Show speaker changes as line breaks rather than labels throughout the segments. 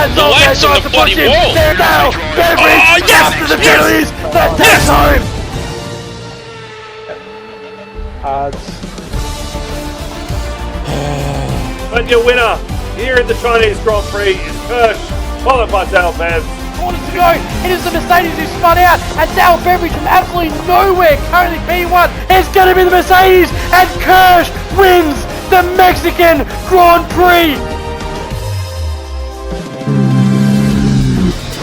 That's all
legs
they're
on
trying
the
to push
bloody
him.
wall.
There now, Beveridge
Oh, yes,
after the
yes.
penalties. That takes home.
But your winner here in the Chinese Grand Prix is Kirsch, followed by Dale Bev.
Corners to go. It is the Mercedes who spun out, and Dale Beveridge from absolutely nowhere, currently P1.
It's going to be the Mercedes, and Kirsch wins the Mexican Grand Prix.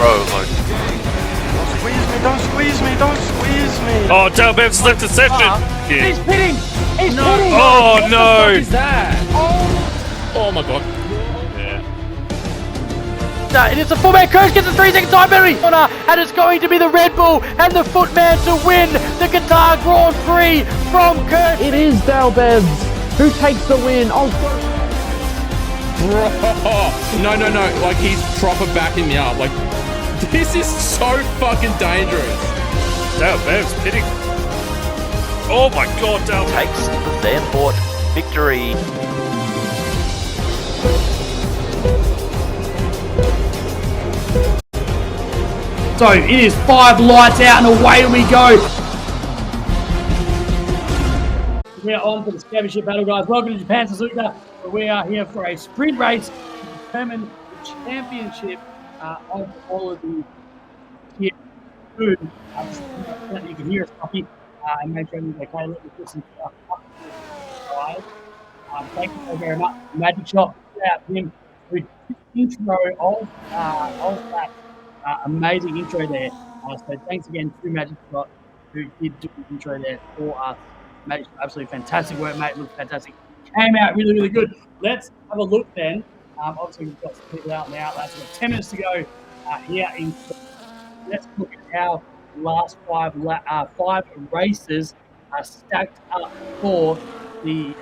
Bro, like,
Don't squeeze me.
Oh, Dale Bev's left a session.
He's pitting. He's pitting.
Oh no!
What is that? Oh my god.
It is the fullback. Kirsch gets a 3-second time penalty, and it's going to be the Red Bull and the Footman to win the Qatar Grand Prix from Kirsch.
It is Dale Bevs who takes the win. Oh, bro. No. Like, he's proper backing me up. Like, this is so fucking dangerous.
Dale Bev's pitting. Oh my god, Dale
Takes the Zandvoort victory.
So it is 5 lights out and away we go. We are on for the championship battle, guys. Welcome to Japan Suzuka, where we are here for a sprint race to determine the championship of all of the tier 2. You can hear us copy and make sure you're okay. Let me listen to our guys. Thank you so very much. Magic Shot, out him with the intro of that. Amazing intro there. So thanks again to Magic Shot, who did do the intro there for us. Magic Shot, absolutely fantastic work, mate. Looked fantastic. Came out really, really good. Let's have a look then. Obviously, we've got some people out in the outlets. We've got 10 minutes to go here in. Let's look at our last five races stacked up for the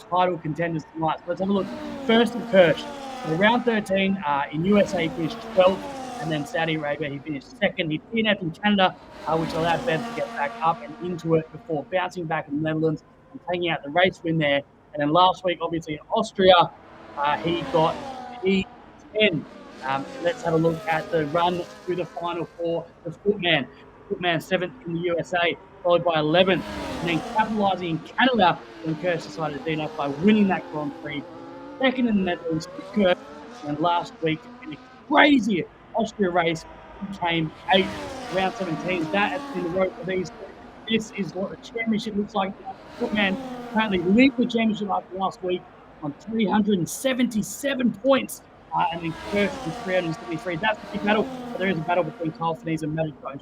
title contenders tonight. So let's have a look. First of Kirsch. So round 13 in USA, he finished 12th. And then Saudi Arabia, he finished 2nd. He DNF'd in Canada, which allowed Bev to get back up and into it before bouncing back in the Netherlands and taking out the race win there. And then last week, obviously in Austria, he got P10. Let's have a look at the run through the final for the Footman. Footman 7th in the USA, followed by 11th. And then capitalising in Canada when Kirsch decided to DNF by winning that Grand Prix. 2nd in the Netherlands for Kirsch. And last week, in a crazy Austria race, came 8th, round 17. That has been the road for these. This is what the championship looks like. Footman currently leads the championship after last week on 377 points. And then Kirsch is 373. That's the big battle. But there is a battle between Kyle Finney's and Magic Jones.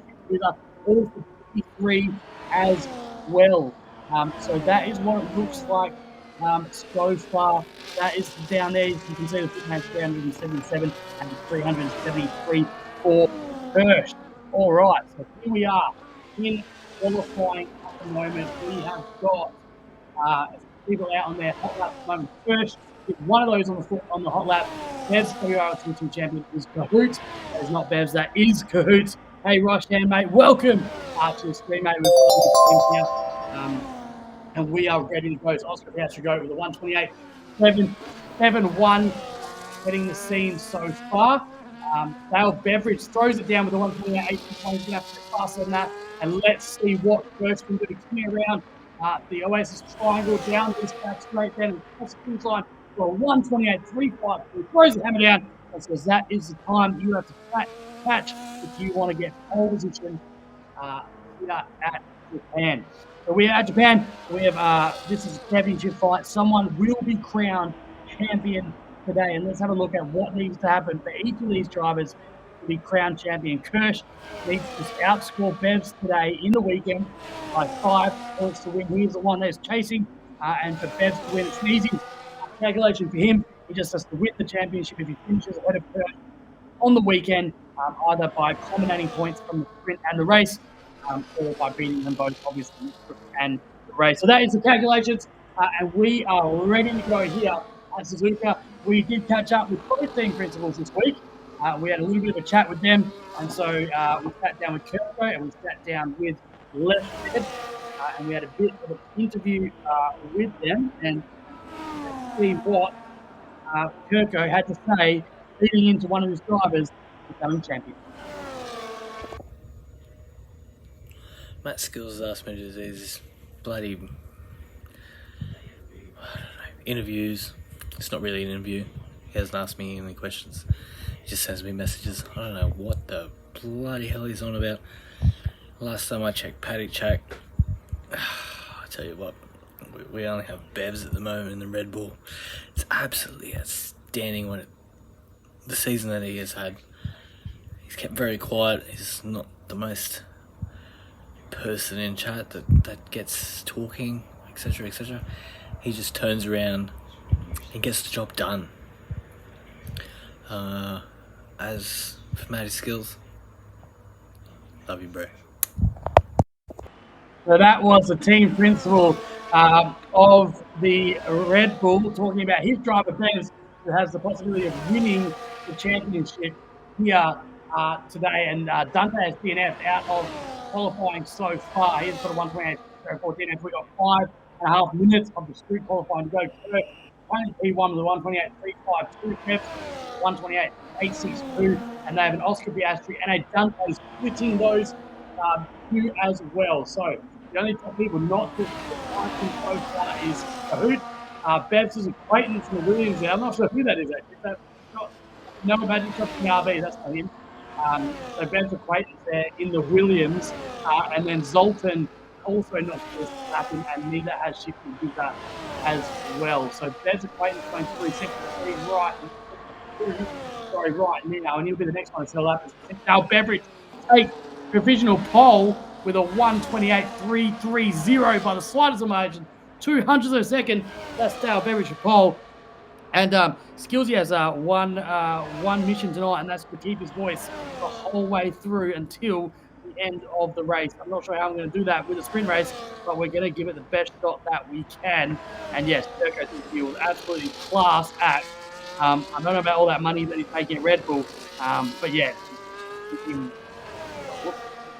All for 53 as well. So that is what it looks like so far. That is down there. You can see the Footman 377 and 373 for Kirsch. All right, so here we are in qualifying at the moment. We have got people out on their hot lap at the moment. Kirsch is one of those on the hot lap. Bev's WRL 22 champion is Cahoots. That is not Bev's, that is Cahoots. Hey, Roshan, mate, welcome to the screen, mate. We've got here. And we are ready to go. So Oscar House should go with a 128.771 heading the scene so far. Dale Beveridge throws it down with a 128.8. He's going to have to get faster than that. And let's see what Kirsch can do coming around the Oasis Triangle down this back straight then and across the finish line for a 128.35. He throws the hammer down and says that is the time you have to catch if you want to get pole position here at Japan. So we are at Japan. We have this is a championship fight. Someone will be crowned champion today, and let's have a look at what needs to happen for each of these drivers to be crowned champion. Kirsch needs to outscore Bevs today in the weekend by 5 points to win. He's the one that's chasing, and for Bevs to win, it's an easy calculation for him. He just has to win the championship if he finishes ahead of Kirsch on the weekend, either by culminating points from the sprint and the race, or by beating them both, obviously, and the race. So that is the calculations, and we are ready to go here at Suzuka. We did catch up with both team principals this week. We had a little bit of a chat with them, and so we sat down with Kirko and we sat down with Left, and we had a bit of an interview with them, and let's see what Kirko had to say leading into one of his drivers becoming champion.
Matt Skills asked me to do these bloody, I don't know, interviews. It's not really an interview. He hasn't asked me any questions. He just sends me messages. I don't know what the bloody hell he's on about. Last time I checked Paddock Check, I tell you what, we only have Bevs at the moment in the Red Bull. It's absolutely outstanding the season that he has had. He's kept very quiet. He's not the most person in chat that gets talking, etc, etc. He just turns around and gets the job done. As for Matty Skills, love you, bro.
So that was the team principal of the Red Bull talking about his driver Benz, who has the possibility of winning the championship here today. And Dante has DNF'd out of qualifying so far. He's got a 1:28.04 DNF. We've got 5.5 minutes of the street qualifying to go. P1 with a 1:28.352, Pep 1:28.862, and they have an Oscar Piastri and a Dante splitting those two as well. So the only top people not to so far is Kahoot. Bev's acquaintance in the Williams there. I'm not sure who that is actually. That's not no Magic Shop in the RV, that's not him. So Bev's acquaintance there in the Williams, and then Zoltan also not supposed to happen, and neither has shifted Visa as well. So Bev's acquaintance going 363 right now, and he'll be the next one to sell up. Now Beveridge takes provisional pole with a 1:28.330 by the slightest of margin, 200ths of a second. That's Dale Beveridge for pole. And Skillsy has one mission tonight, and that's to keep his voice the whole way through until the end of the race. I'm not sure how I'm going to do that with a sprint race, but we're going to give it the best shot that we can. And yes, Turco's interview was absolutely class act. I don't know about all that money that he's making at Red Bull, but yeah,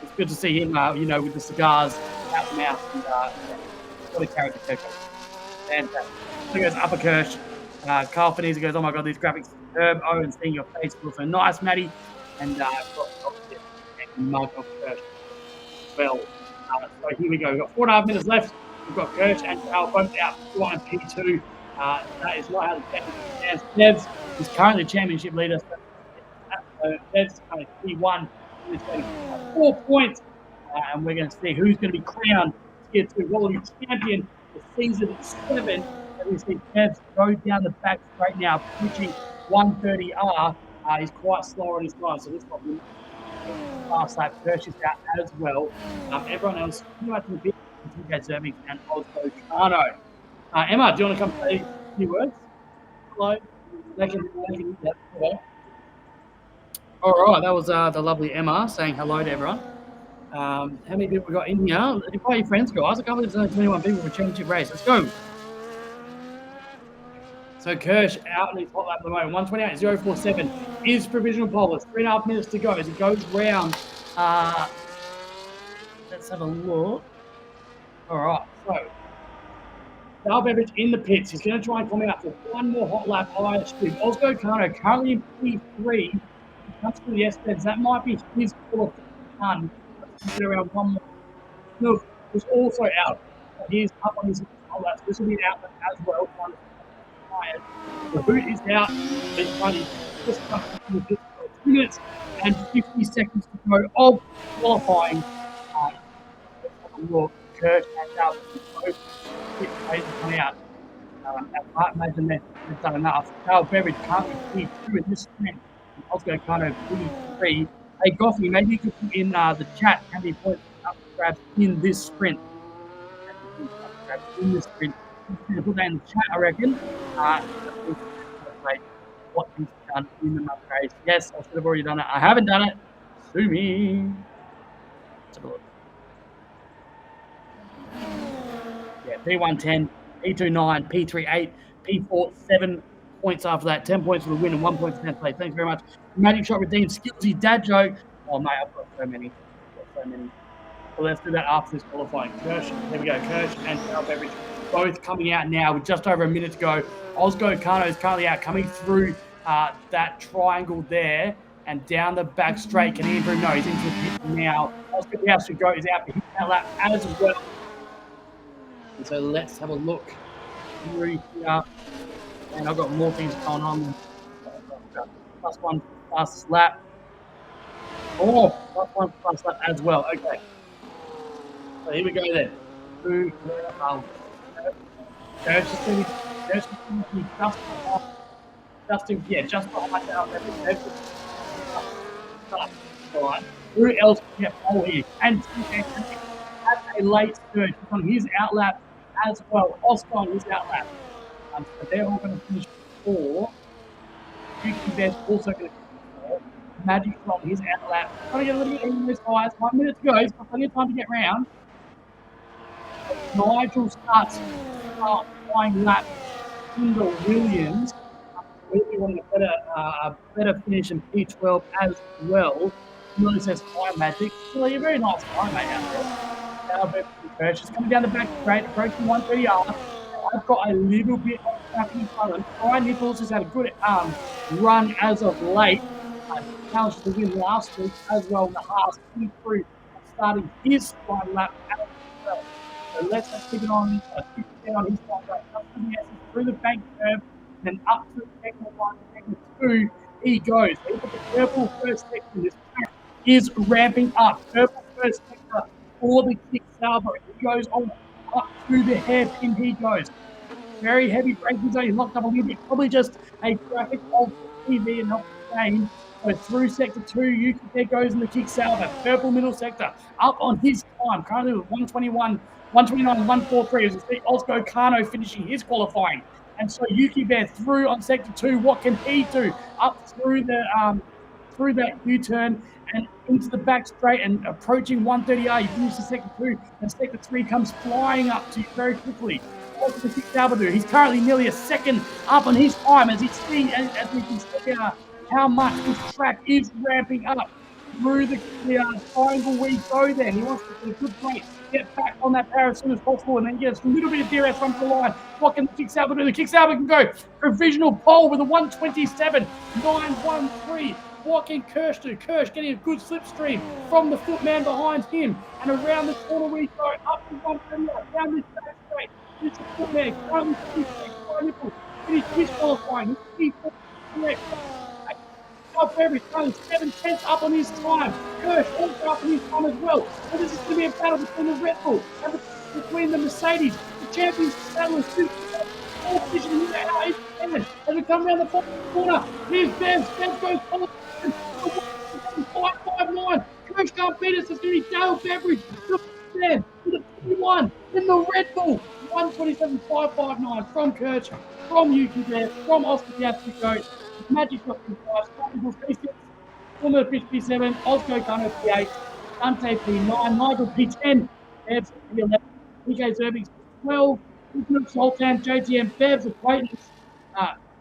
it's good to see him, with the cigars out the mouth. And, what a character, Turco. Fantastic. So goes Upper Kirsch. Carl Finese goes, oh my God, these graphics are superb. Oh, and seeing your face is also nice, Matty. And Mug of Kirsch as well. So here we go. We've got 4.5 minutes left. We've got Kirsch and Carl both out P1 and P2. That is not how the championship stands. Devs is currently the championship leader. Devs currently P1. 4 points. And we're going to see who's going to be crowned Tier 2 Wallaby champion for season 7. And we see Devs go down the back straight now, pushing 130R. He's quite slow on his time, so this one will fast lap. Kirsch is out as well. Everyone else, pretty much in the bit, TK Zermix and Oslo Kano. Emma, do you want to come say a few words? Hello. All right, that was the lovely Emma saying hello to everyone. How many people we got in here? Invite your friends, guys. I can't believe there's only 21 people for a championship race. Let's go. So Kirsch out in his hot lap at the moment. 1:28.047 is provisional pole. There's 3.5 minutes to go as it goes round. Let's have a look. All right, so Dale Beveridge in the pits. He's going to try and come out for one more hot lap higher speed. Osgo Kano currently in P3. He comes through the S-Beds. That might be his qualification. Get around one more. Snook is also out. He's up on his hot lap. This will be out as well. The boot is out. He's running just up to the pits for 2 minutes and 50 seconds to go of qualifying. Kirsch and Dale both pit races coming out. I can't imagine they've done enough. Dale Beveridge can't be P2 in this sprint. Osgo Kano P3. Hey, Goffy, maybe you could put in the chat how many points up for grabs in this sprint. He's going to put that in the chat, I reckon. What he's done in the mud race. Yes, I should have already done it. I haven't done it. Sue me. Let's have a look. Yeah, P110, P29, P38, P4, 7 points after that. 10 points for the win and 1 point for 10th place. Thanks very much. Magic Shot redeemed. Skillsy dad joke. Oh, mate, I've got so many. Well, let's do that after this qualifying. Kirsch, there we go. Kirsch and Dale Beveridge both coming out now with just over a minute to go. Osgo Kano is currently out, coming through that triangle there and down the back straight. Can he improve? No, he's into the pit now. Oscar Piastri goes out for his that lap as well. And so let's have a look through here. And I've got more things going on. Plus one fastest lap. Oh, plus one fastest lap as well. Okay. So here we go then. Who There's just going to be just behind our right. Who else can get pole here? And had a late surge on his outlap as well. Oscar on his outlap. So they're all going to finish four. Yuki Bear's also going to finish four. Magic from his outlap. Trying to get a little bit in those guys. 1 minute to go. He's got plenty of time to get round. Nigel starts flying lap in the Williams. Really wanting a better finish in P12 as well. Really says fire magic. Well, you're very nice fire mate out there. Now, just coming down the back straight, approaching 130R. I've got a little bit of traffic in front of them. Brian Nichols has had a good run as of late. Challenged to win last week as well in the Haas 23, starting his final lap as well. So let's keep it on his final lap. Through the bank curve, then up to the second one, second two, he goes. Look at the purple first section. This track is ramping up. Purple first sector for the kick Sauber. He goes on up to the hairpin. He goes. Very heavy braking zone. He's locked up a little bit. Probably just a graphic of TV and help the game. So through sector 2, Yuki there goes in the kick Sauber. Purple middle sector up on his time. Currently with 121. 129, 143. As you see, Oscar Kano finishing his qualifying. And so Yuki Bear through on sector 2. What can he do? Up through that U-turn and into the back straight and approaching 130R. You finish the sector 2, and sector 3 comes flying up to you very quickly. What does Sauber do? He's currently nearly a second up on his time as we can see how much this track is ramping up through the triangle we go then. He wants to do a good break. Get back on that power as soon as possible and then get a little bit of DRS from the line. What can the kick Sauber do? The kick Sauber can go provisional pole with a 127.913. What can Kirsch do? Kirsch getting a good slipstream from the footman behind him. And around the corner we go up to 130, down this back straight. This is the footman. Finish his qualifying. He's Every time 7/10 up on his time. Kirsch also up on his time as well. And this is going to be a battle between the Red Bull and between the Mercedes. The champions battle is all position here now. As we come around the corner, here's Bev. Bev goes 559. Kirsch can't beat us. It's going to be Dale Beveridge. Look there with a 21 in the Red Bull. 127.559 from Kirsch, from Yuki there, from Oscar Piastri. Magic got P5, P6, Formula Fish P7, Osco Kano P8, Dante P9, Nigel P10, Bevs P11, PK Zervix P12, Luke Sultan, JTM, Bevs Acquaintance,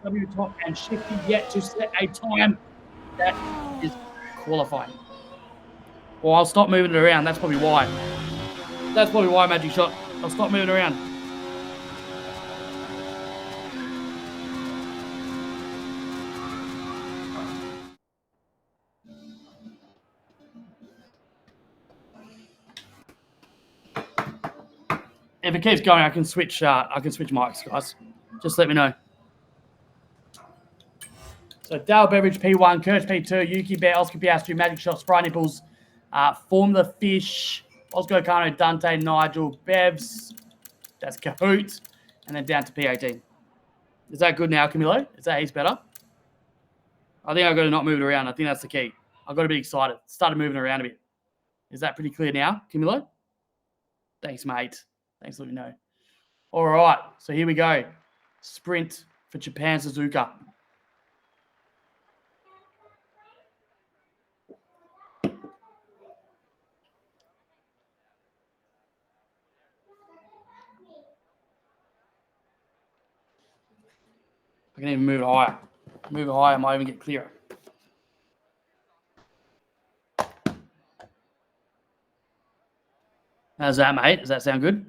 W Top and Shifty yet to set a time that is qualifying. Well, I'll stop moving it around. That's probably why. That's probably why, Magic Shot. I'll stop moving around. If it keeps going, I can switch mics, guys. Just let me know. So Dale Beveridge P1, Kirsch P2, Yuki Bear, Oscar Piastri, Magic Shots, Fry Nipples, Formula Fish, Oscar Kano, Dante, Nigel, Bevs, that's Kahoot, and then down to P18. Is that good now, Camilo? Is that heaps better? I think I've got to not move it around. I think that's the key. I've got to be excited. Started moving around a bit. Is that pretty clear now, Camilo? Thanks, mate. Thanks for letting me know. All right, so here we go. Sprint for Japan Suzuka. I can even move it higher. Move it higher, I might even get clearer. How's that, mate? Does that sound good?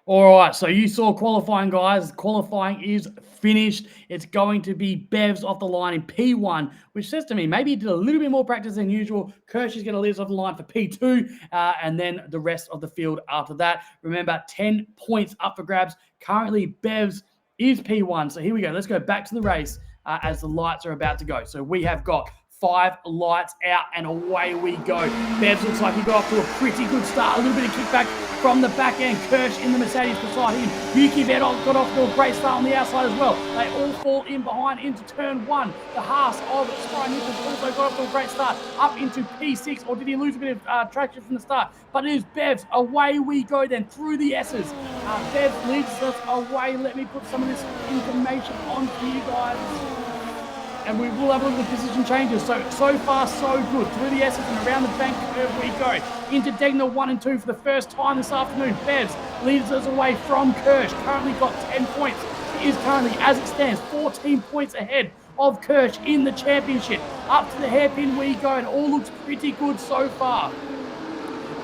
All right, so you saw qualifying, guys. Qualifying is finished. It's going to be Bevs off the line in P1, which says to me maybe he did a little bit more practice than usual. Kirsch is going to lead us off the line for P2, and then the rest of the field after that. Remember, 10 points up for grabs. Currently, Bevs is P1. So here we go. Let's go back to the race as the lights are about to go. So we have got 5 lights out and away we go. Bevs looks like he got off to a pretty good start. A little bit of kickback from the back end. Kirsch in the Mercedes beside him. Yuki Vedol got off to a great start on the outside as well. They all fall in behind into turn 1. The Haas of Sky Nichols also got off to a great start up into P6, or did he lose a bit of traction from the start? But it is Bevs. Away we go then through the S's. Bevs leads us away. Let me put some of this information on for you guys. And we will have a look at the position changes. So far, so good. Through the S's and around the bank curve we go. Into Degner 1 and 2 for the first time this afternoon. Bevs leads us away from Kirsch. Currently got 10 points. He is currently, as it stands, 14 points ahead of Kirsch in the championship. Up to the hairpin we go, and all looks pretty good so far.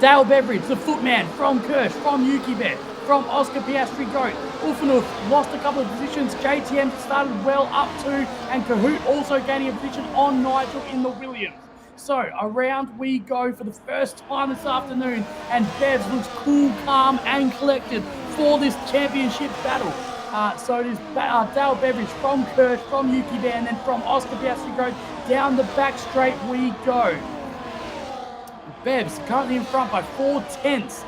Dale Beveridge, the footman from Kirsch, from Yuki Bear, from Oscar Piastri Goat. Ulfanuf lost a couple of positions. JTM started well up to, and Kahoot also gaining a position on Nigel in the Williams. So around we go for the first time this afternoon, and Bevs looks cool, calm, and collected for this championship battle. So it is Dale Beveridge from Kirsch, from Yuki Bear, and then from Oscar Piastri Goat down the back straight we go. Bevs currently in front by 4/10.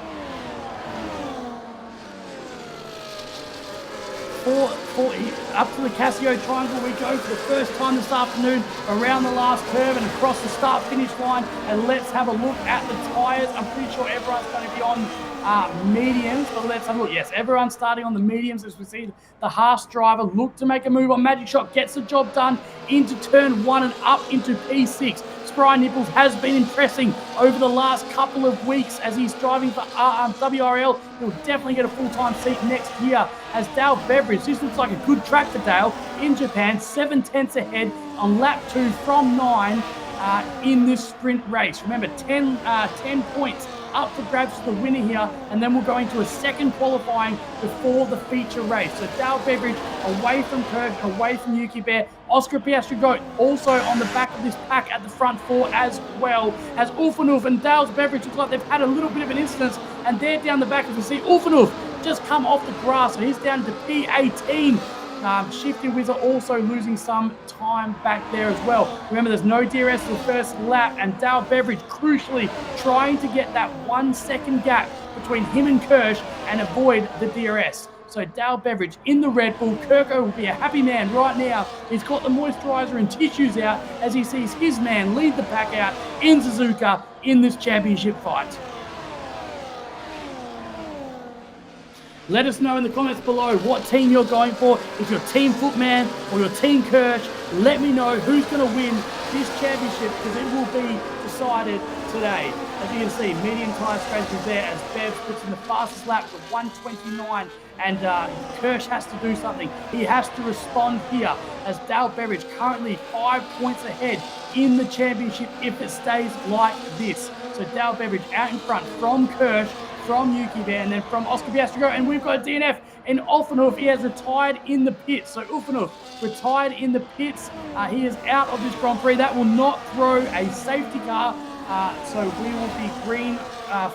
Up to the Casio Triangle we go for the first time this afternoon, around the last curve and across the start-finish line. And let's have a look at the tyres. I'm pretty sure everyone's going to be on mediums, but let's have a look. Yes, everyone's starting on the mediums as we see the Haas driver look to make a move on Magic Shot, gets the job done into turn 1 and up into P6. Brian Nichols has been impressing over the last couple of weeks as he's driving for WRL. He'll definitely get a full-time seat next year as Dale Beveridge. This looks like a good track for Dale in Japan. 7/10 ahead on lap 2 from 9 in this sprint race. Remember, 10 points up for grabs for the winner here, and then we'll go into a second qualifying before the feature race. So Dale Beveridge away from Kirk, away from Yuki Bear. Oscar Piastri Goat also on the back of this pack at the front 4 as well as Ulfanuf and Dale's Beveridge. Looks like they've had a little bit of an incident, and they're down the back as we see Ulfanuf just come off the grass, so he's down to P18. Shifty Wizard also losing some time back there as well. Remember, there's no DRS for the first lap, and Dale Beveridge crucially trying to get that 1 second gap between him and Kirsch and avoid the DRS. So Dale Beveridge in the Red Bull. Kirko will be a happy man right now. He's got the moisturiser and tissues out as he sees his man lead the pack out in Suzuka in this championship fight. Let us know in the comments below what team you're going for. If you're Team Footman or you're Team Kirsch, let me know who's going to win this championship, because it will be decided today. As you can see, medium tyre strategy there as Bev puts in the fastest lap with 1:29, and Kirsch has to do something. He has to respond here as Dale Beveridge currently 5 points ahead in the championship if it stays like this. So Dale Beveridge out in front from Kirsch, from Yuki there, and then from Oscar Piastri, and we've got a DNF in Ulfanuf. He has retired in the pits. So Ulfanuf retired in the pits. He is out of this Grand Prix. That will not throw a safety car. So we will be green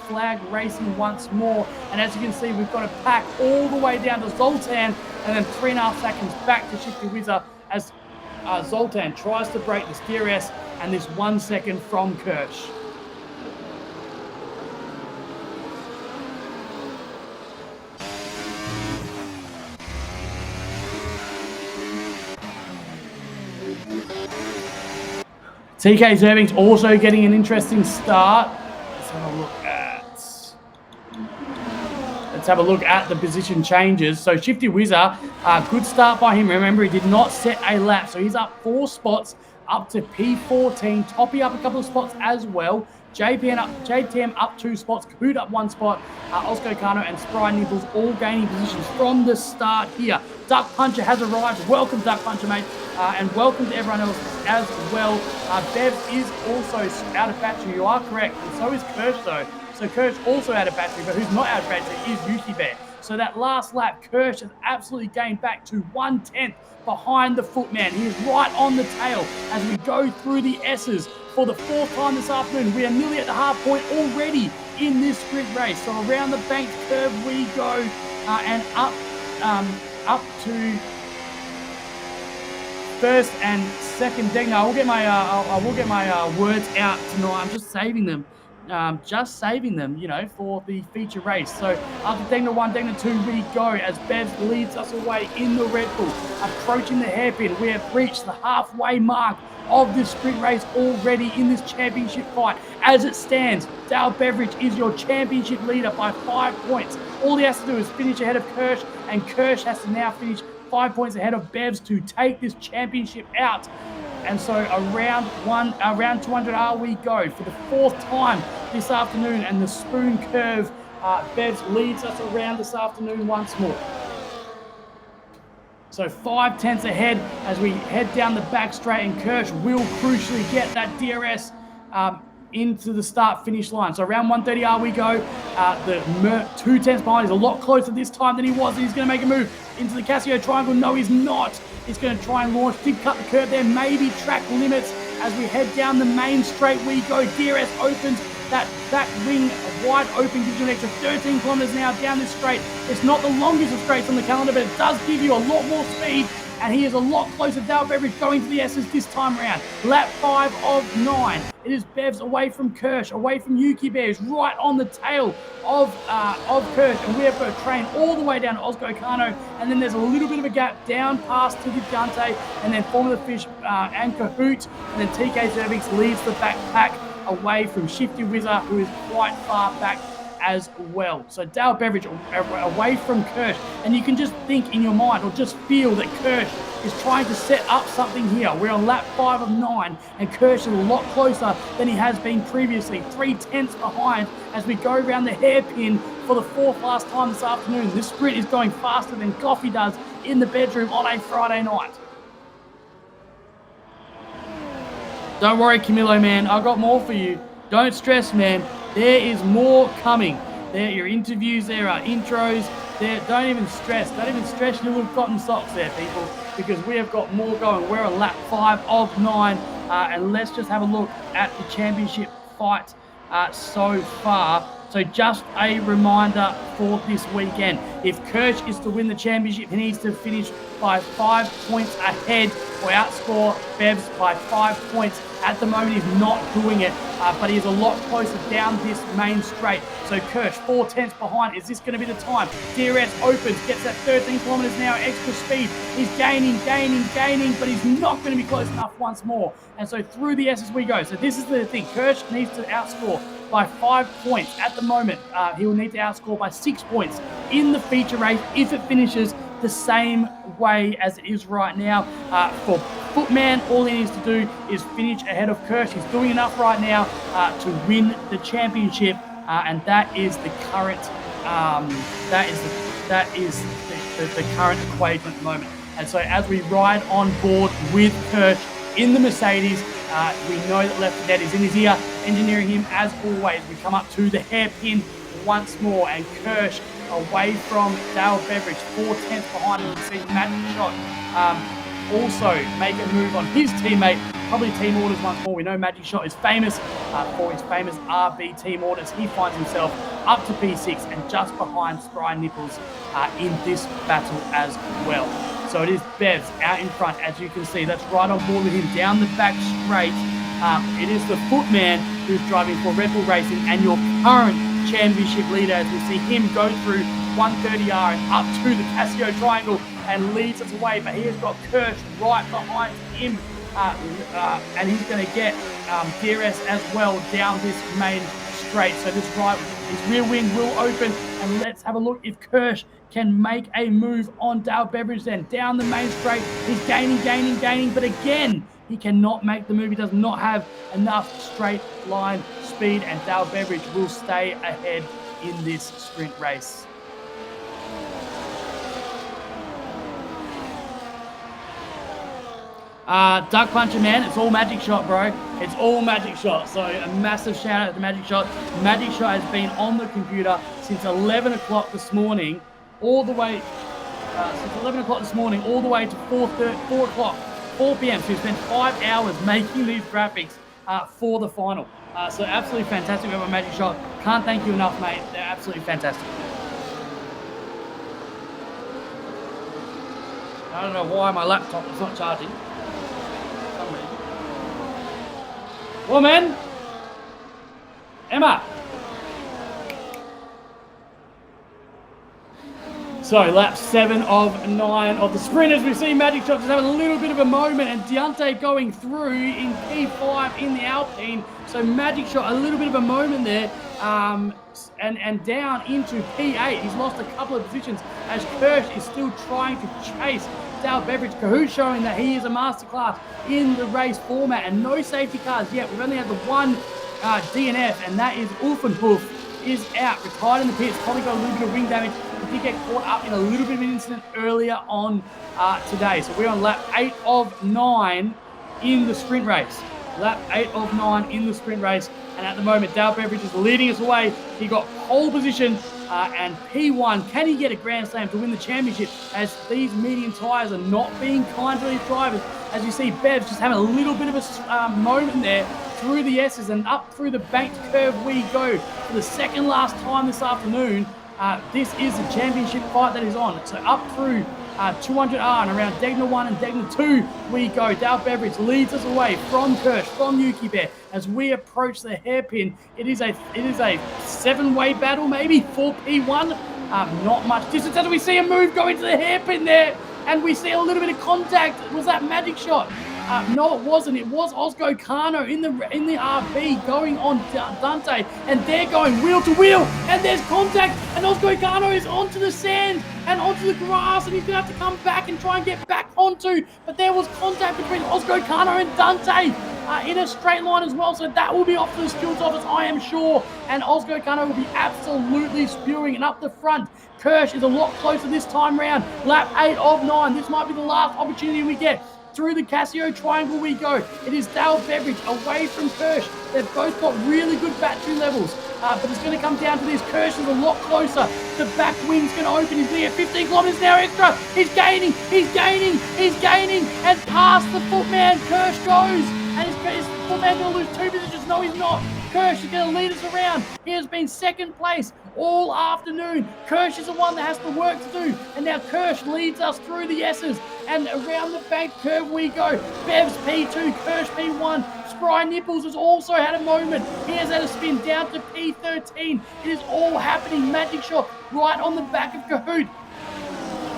flag racing once more. And as you can see, we've got a pack all the way down to Zoltan, and then 3.5 seconds back to Shifty Wizard as Zoltan tries to break this DRS and this 1 second from Kirsch. TK Zerving's also getting an interesting start. Let's have a look at the position changes. So Shifty Wizard, good start by him. Remember, he did not set a lap, so he's up 4 spots up to P14. Toppy up a couple of spots as well. JTM up 2 spots. Kahoot up 1 spot. Oscar Kano and Spry Nichols all gaining positions from the start here. Duck Puncher has arrived. Welcome, Duck Puncher, mate. And welcome to everyone else as well. Bev is also out of battery. You are correct. And so is Kirsch, though. So Kirsch also out of battery, but who's not out of battery is Yuki Bear. So that last lap, Kirsch has absolutely gained back to 1/10 behind the Footman. He is right on the tail as we go through the S's for the 4th time this afternoon. We are nearly at the half point already in this sprint race. So around the banked curve we go and up to first and second Degner. I will get my words out tonight. I'm just saving them. You know, for the feature race. So after Degner 1, Degner 2, we go as Bevs leads us away in the Red Bull. Approaching the hairpin, we have reached the halfway mark of this sprint race already in this championship fight. As it stands, Dale Beveridge is your championship leader by 5 points. All he has to do is finish ahead of Kirsch, and Kirsch has to now finish 5 points ahead of Bevs to take this championship out. And so around 200R we go for the 4th time this afternoon, and the spoon curve, Bevs leads us around this afternoon once more. So 5 tenths ahead as we head down the back straight, and Kirsch will crucially get that DRS into the start-finish line. So around 130R we go. The Merc 2 tenths behind is a lot closer this time than he was. He's going to make a move into the Casio triangle. No, he's not. He's going to try and launch. Did cut the curve there. Maybe track limits as we head down the main straight we go. DRS opens. That wing wide open gives you an extra 13 kilometers an hour down this straight. It's not the longest of straights on the calendar, but it does give you a lot more speed. And he is a lot closer. Dale Beveridge going to the S's this time around. Lap 5 of 9. It is Bevs away from Kirsch, away from Yuki Bears, right on the tail of Kirsch. And we have got a train all the way down to Osco Kano. And then there's a little bit of a gap down past Tigidante, and then Formula Fish and Kahoot. And then TK Zervix leads the backpack away from Shifty Whizzer, who is quite far back as well. So Dale Beveridge away from Kirsch, and you can just think in your mind, or just feel that Kirsch is trying to set up something here. We're on lap 5 of 9, and Kirsch is a lot closer than he has been previously. 3 tenths behind as we go around the hairpin for the 4th last time this afternoon. This sprint is going faster than coffee does in the bedroom on a Friday night. Don't worry, Camilo, man. I've got more for you. Don't stress, man. There is more coming. There are your interviews. There are intros. Don't even stress. Don't even stress your little cotton socks there, people, because we have got more going. We're on lap 5 of 9. And let's just have a look at the championship fight so far. So just a reminder for this weekend. If Kirsch is to win the championship, he needs to finish by 5 points ahead or outscore Bevs by 5 points. At the moment, he's not doing it, but he is a lot closer down this main straight. So Kirsch, 4 tenths behind. Is this going to be the time? DRS opens, gets that 13 kilometers an hour extra speed. He's gaining, but he's not going to be close enough once more. And so through the S's we go. So this is the thing. Kirsch needs to outscore by 5 points. At the moment, he will need to outscore by 6 points in the feature race if it finishes the same way as it is right now. For Footman, all he needs to do is finish ahead of Kirsch. He's doing enough right now to win the championship, and that is the current the current equation at the moment. And so as we ride on board with Kirsch in the Mercedes, we know that Left 4 Dead is in his ear, engineering him as always. We come up to the hairpin once more, and Kirsch away from Dale Beveridge, 4 tenths behind him. We see Magic Shot also make a move on his teammate, probably team orders once more. We know Magic Shot is famous for his famous RB team orders. He finds himself up to P6 and just behind Spry Nipples in this battle as well. So it is Bevs out in front, as you can see. That's right on board with him down the back straight. It is the Footman who's driving for Red Bull Racing and your current championship leader, as we see him go through 130R and up to the Casio Triangle and leads us away. But he has got Kirsch right behind him, and he's going to get DRS as well down this main straight. So this right, his rear wing will open, and let's have a look if Kirsch can make a move on Dale Beveridge then. Down the main straight, he's gaining, but again, he cannot make the move. He does not have enough straight line speed, and Dale Beveridge will stay ahead in this sprint race. Duck Puncher, man, it's all Magic Shot, bro. It's all Magic Shot. So a massive shout out to Magic Shot. Magic Shot has been on the computer since 11 o'clock this morning, all the way, since 11 o'clock this morning, all the way to 4 p.m. So he spent 5 hours making these graphics for the final. So absolutely fantastic about Magic Shot. Can't thank you enough, mate. They're absolutely fantastic. I don't know why my laptop is not charging. Woman! Emma! So, lap 7 of 9 of the sprinters. We see Magic Shot just having a little bit of a moment, and Deontay going through in P5 in the Alpine. So, Magic Shot, a little bit of a moment there, and down into P8. He's lost a couple of positions as Kirsch is still trying to chase Dale Beveridge. Kahoot showing that he is a masterclass in the race format, and no safety cars yet. We've only had the one DNF, and that is Ulfenhoof is out, retired in the pits, probably got a little bit of wing damage. He did get caught up in a little bit of an incident earlier on today. So we're on lap 8 of 9 in the sprint race. Lap 8 of 9 in the sprint race, and at the moment Dale Beveridge is leading us away. He got pole position and P1. Can he get a Grand Slam to win the championship, as these medium tyres are not being kind to these drivers? As you see, Bev's just having a little bit of a moment there through the S's, and up through the banked curve we go for the second last time this afternoon. This is the championship fight that is on. So up through 200R and around Degner 1 and Degner 2 we go. Dale Beveridge leads us away from Kirsch, from Yuki Bear. As we approach the hairpin, it is a 7-way battle, maybe for P1. Not much distance as we see a move go into the hairpin there, and we see a little bit of contact. Was that Magic Shot? No, it wasn't. It was Ozgo Kano in the RB going on Dante, and they're going wheel to wheel, and there's contact, and Ozgo Kano is onto the sand and onto the grass, and he's going to have to come back and try and get back onto, but there was contact between Ozgo Kano and Dante in a straight line as well, so that will be off to the skills office, I am sure, and Ozgo Kano will be absolutely spewing, and up the front, Kirsch is a lot closer this time round. Lap 8 of 9. This might be the last opportunity we get. Through the Casio triangle we go. It is Dale Beveridge away from Kirsch. They've both got really good battery levels, but it's going to come down to this. Kirsch is a lot closer. The back wing's going to open. He's going to get 15 kilometers an hour extra. He's gaining, and past the footman, Kirsch goes. And his footman going to lose 2 positions. No, he's not. Kirsch is going to lead us around. He has been second place all afternoon. Kirsch is the one that has the work to do, and now Kirsch leads us through the S's, and around the bank curve we go. Bev's P2, Kirsch P1. Spry Nipples has also had a moment. He has had a spin down to P13. It is all happening. Magic Shot right on the back of Kahoot.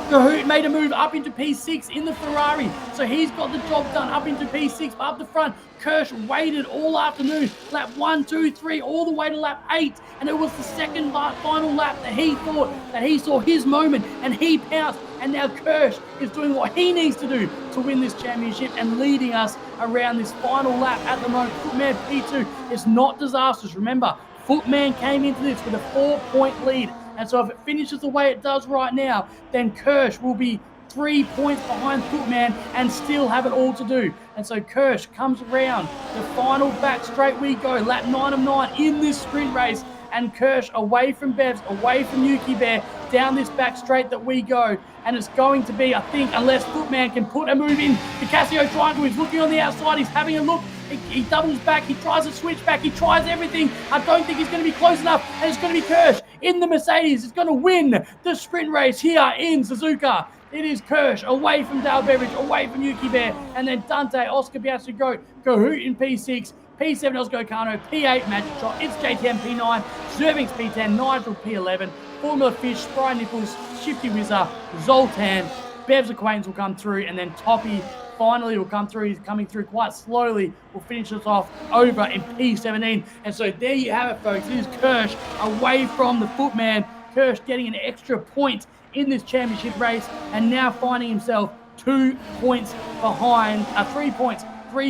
Kahoot made a move up into P6 in the Ferrari, so he's got the job done up into P6, but up the front, Kirsch waited all afternoon, lap 1, 2, 3, all the way to lap 8, and it was the second final lap that he thought that he saw his moment, and he pounced, and now Kirsch is doing what he needs to do to win this championship and leading us around this final lap at the moment. Footman P2 is not disastrous. Remember, Footman came into this with a 4-point lead. And so if it finishes the way it does right now, then Kirsch will be 3 points behind Footman and still have it all to do. And so Kirsch comes around the final back straight we go, lap 9 of 9 in this sprint race. And Kirsch away from Bevs, away from Yuki Bear, down this back straight that we go. And it's going to be, I think, unless Footman can put a move in the Casio triangle, he's looking on the outside, he's having a look. He doubles back, he tries to switch back, he tries everything. I don't think he's going to be close enough, and it's going to be Kirsch in the Mercedes. He's going to win the sprint race here in Suzuka. It is Kirsch away from Dale Beveridge, away from Yuki Bear, and then Dante, Oscar Piastri, Kahoot in P6, P7 Ozgo Kano, P8 Magic Shot, it's JTM P9, Zervings P10, Nigel P11, Formula Fish, Spry Nipples, Shifty Whizzer, Zoltan, Bev's acquaintance will come through, and then Toppy finally will come through. He's coming through quite slowly. We'll finish us off over in P17. And so there you have it, folks. It is Kirsch away from the Footman. Kirsch getting an extra point in this championship race, and now finding himself 2 points behind, 3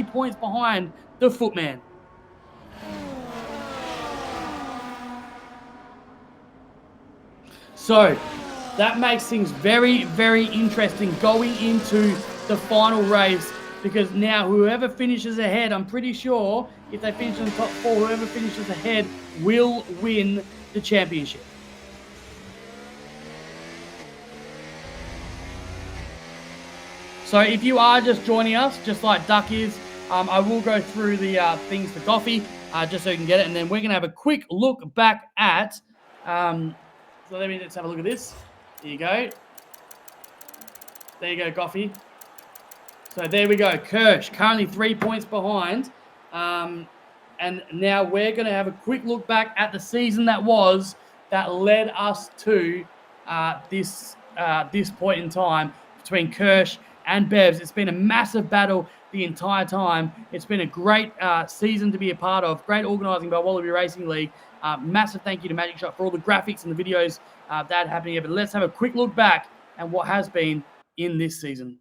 points behind the Footman. So that makes things very, very interesting going into the final race. because now whoever finishes ahead, I'm pretty sure if they finish in the top 4, whoever finishes ahead will win the championship. So if you are just joining us, just like Duck is, I will go through the things for Goffy, just so you can get it. And then we're going to have a quick look back at... so let's have a look at this. There you go. There you go, Goffy. So there we go. Kirsch, currently 3 points behind. And now we're going to have a quick look back at the season that led us to this point in time between Kirsch and Bevs. It's been a massive battle the entire time. It's been a great season to be a part of. Great organising by Wallaby Racing League. Massive thank you to Magic Shot for all the graphics and the videos that are happening here. But let's have a quick look back at what has been in this season.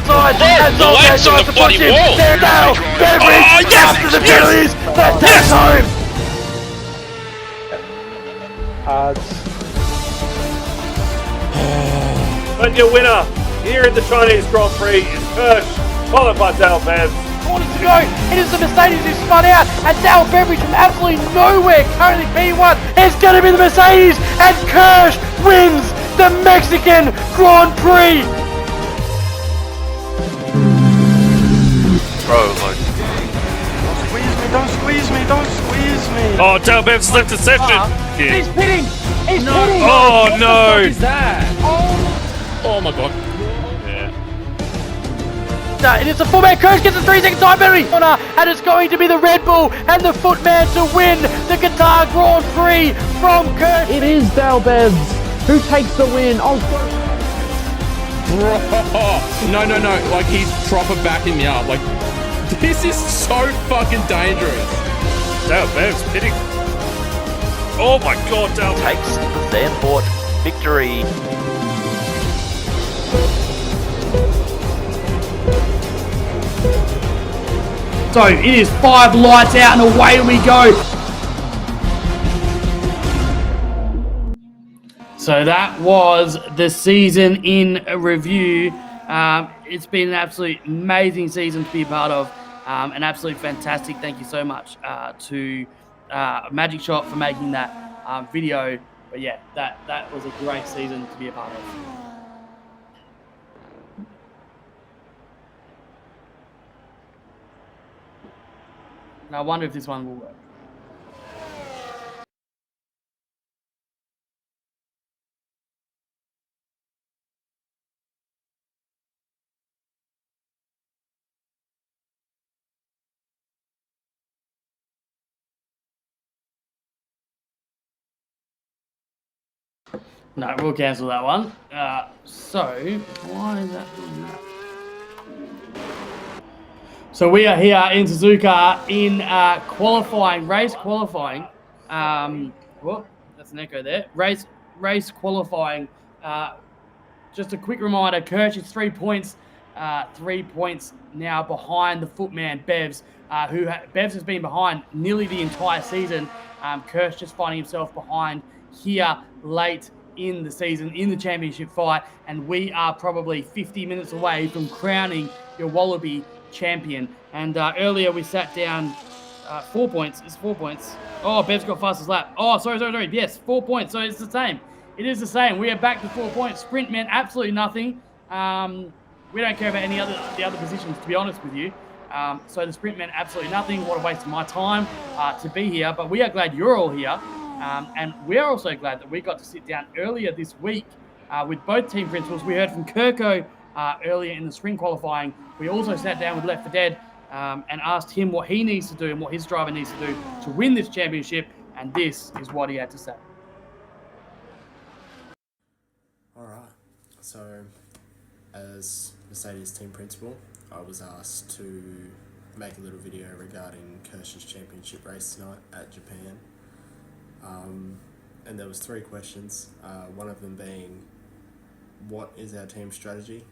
The lights on the bloody wall! Now, Beveridge after the penalties, that takes home!
And your winner here in the Chinese Grand Prix is Kirsch, followed by Dale Bev.
Corners to go, it is the Mercedes who spun out, and Dale Beveridge from absolutely nowhere, currently P1, is going to be the Mercedes, and Kirsch wins the Mexican Grand Prix!
Bro, like... Don't squeeze me, don't squeeze me!
Oh, Dale Bev's left a section!
He's pitting! He's pitting!
Oh no!
What is that? Oh my god.
Yeah.
It is the fullback. Kirsch gets a 3-second time penalty, and it's going to be the Red Bull and the Footman to win the Qatar Grand Prix from Kirsch.
It is Dale Bevs who takes the win. Oh,
No, like he's proper backing me up. Like, this is so fucking dangerous.
Dale Bev's pitting. Oh my god, Dale
takes the Zandvoort victory.
So it is 5 lights out and away we go. So that was the season in review. It's been an absolute amazing season to be a part of. An absolute fantastic thank you so much to Magic Shot for making that video. But yeah, that was a great season to be a part of. Now I wonder if this one will work. No, we'll cancel that one. So, why is that doing that? So we are here in Suzuka in race qualifying. Whoop, that's an echo there. Race qualifying. Just a quick reminder, Kirsch is 3 points. 3 points now behind the footman, Bevs. Bevs has been behind nearly the entire season. Kirsch just finding himself behind here late in the season, in the championship fight, and we are probably 50 minutes away from crowning your Wallaby champion. And earlier we sat down 4 points. It's 4 points. Oh, Bev's got fastest lap. Oh, sorry. Yes, 4 points. So it's the same. It is the same. We are back to 4 points. Sprint meant absolutely nothing. We don't care about the other positions, to be honest with you. So the sprint meant absolutely nothing. What a waste of my time to be here. But we are glad you're all here. And we are also glad that we got to sit down earlier this week with both team principals. We heard from Kirko earlier in the spring qualifying. We also sat down with Left 4 Dead and asked him what he needs to do and what his driver needs to do to win this championship. And this is what he had to say.
All right. So, as Mercedes team principal, I was asked to make a little video regarding Kirsch's championship race tonight at Japan. And there was 3 questions, one of them being, what is our team strategy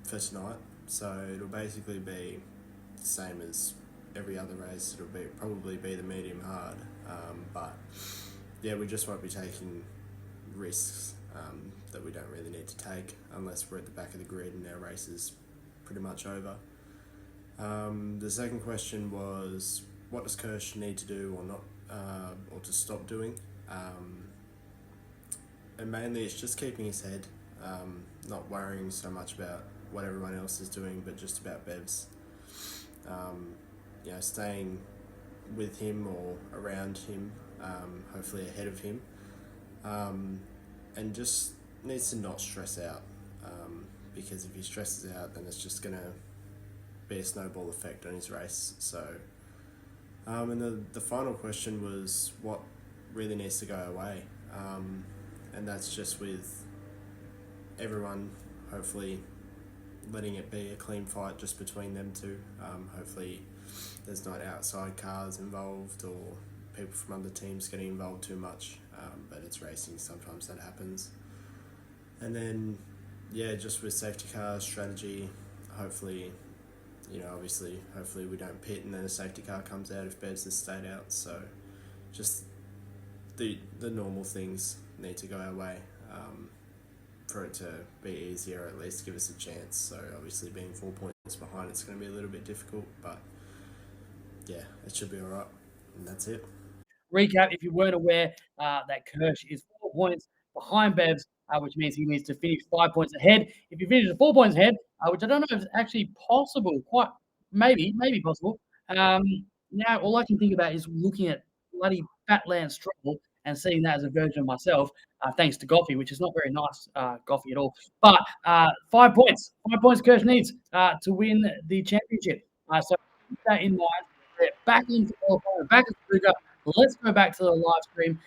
for tonight? So it'll basically be the same as every other race. It'll probably be the medium hard, but yeah, we just won't be taking risks that we don't really need to take unless we're at the back of the grid and our race is pretty much over. The second question was, what does Kirsch need to do or not, or to stop doing? And mainly it's just keeping his head, not worrying so much about what everyone else is doing, but just about Bev's. Staying with him or around him, hopefully ahead of him, and just needs to not stress out, because if he stresses out, then it's just going to be a snowball effect on his race. So, and the final question was, what really needs to go away? And that's just with everyone hopefully letting it be a clean fight just between them two. Hopefully there's not outside cars involved or people from other teams getting involved too much, but it's racing, sometimes that happens. And then, just with safety car strategy, hopefully we don't pit and then a safety car comes out if Bev's has stayed out. So just the normal things need to go our way, for it to be easier, or at least give us a chance. So obviously being 4 points behind, it's going to be a little bit difficult, but yeah, it should be all right. And that's it.
Recap, if you weren't aware, that Kirsch is 4 points behind Bevs, which means he needs to finish 5 points ahead. If he finishes 4 points ahead, which I don't know if it's actually possible, maybe possible. Now all I can think about is looking at bloody Fat Lance Stroll and seeing that as a version of myself, thanks to Goffey, which is not very nice, Goffey at all. But 5 points. 5 points Kirsch needs to win the championship. So keep that in mind. We're back into qualifying, back into Suzuka. Let's go back to the live stream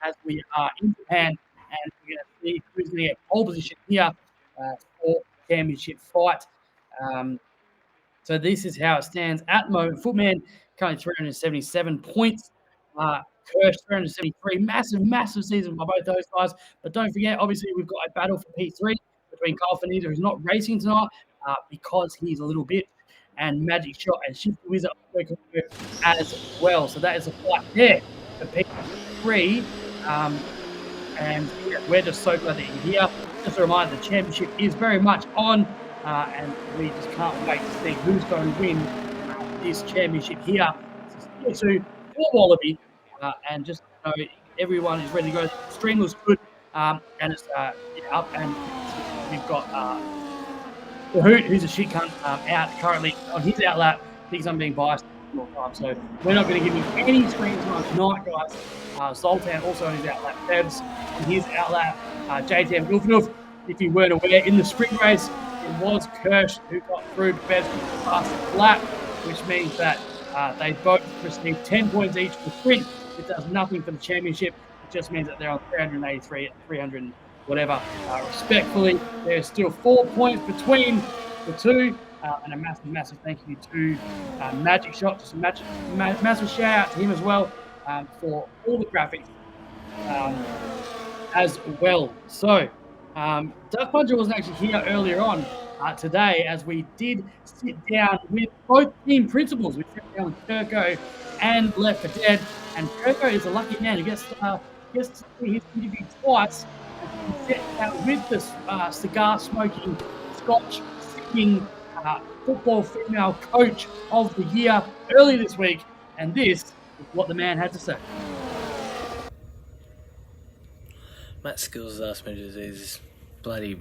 as we are in Japan, and we're going to see who's going to get pole position here for the championship fight. So this is how it stands at the moment. Footman currently 377 points. Kirsch 373. Massive season by both those guys. But don't forget, obviously, we've got a battle for P3 between Kyle Finita, who's not racing tonight because he's a little bit, and Magic Shot and Shifty Wizard as well. So that is a fight there for P3. And we're just so glad that you're here. Just a reminder, the championship is very much on, and we just can't wait to see who's going to win this championship here. It's to Wallaby, and just know everyone is ready to go. The stream looks good, and it's up, and we've got the Hoot, who's a shit cunt, out currently on his outlap. Thinks I'm being biased all the time, so we're not going to give him any screen time tonight, guys. Zoltan also on his outlap. Bevs on his outlap. JTM Wilfenuf, if you weren't aware, in the sprint race, it was Kirsch who got through Bevs with the fastest lap, which means that they both received 10 points each for sprint. It does nothing for the championship. It just means that they're on 383 and 300 whatever. Respectfully, there's still 4 points between the two, and a massive thank you to Magic Shot. Just a massive shout out to him as well for all the graphics as well. So, Duck Puncher wasn't actually here earlier on today, as we did sit down with both team principals. We sat down with Kirko and Left for Dead, and Kirko is a lucky man who gets to see his interview twice. And sit down with the cigar-smoking, Scotch-sipping football female coach of the year early this week, and this is what the man had to say.
Matt Skills asked me to do these bloody, I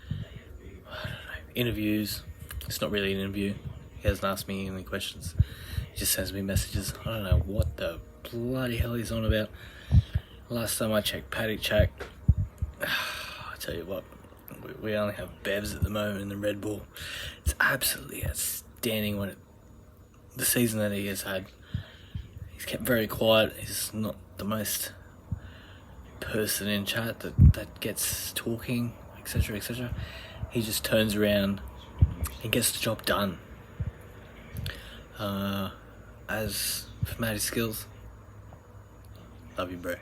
don't know, interviews. It's not really an interview. He hasn't asked me any questions. He just sends me messages. I don't know what the bloody hell he's on about. Last time I checked Paddock Chat, I tell you what, we only have Bevs at the moment in the Red Bull. It's absolutely outstanding the season that he has had. He's kept very quiet. He's not the most person in chat that gets talking, etc. He just turns around and gets the job done. As for Matty Skills, love you, bro.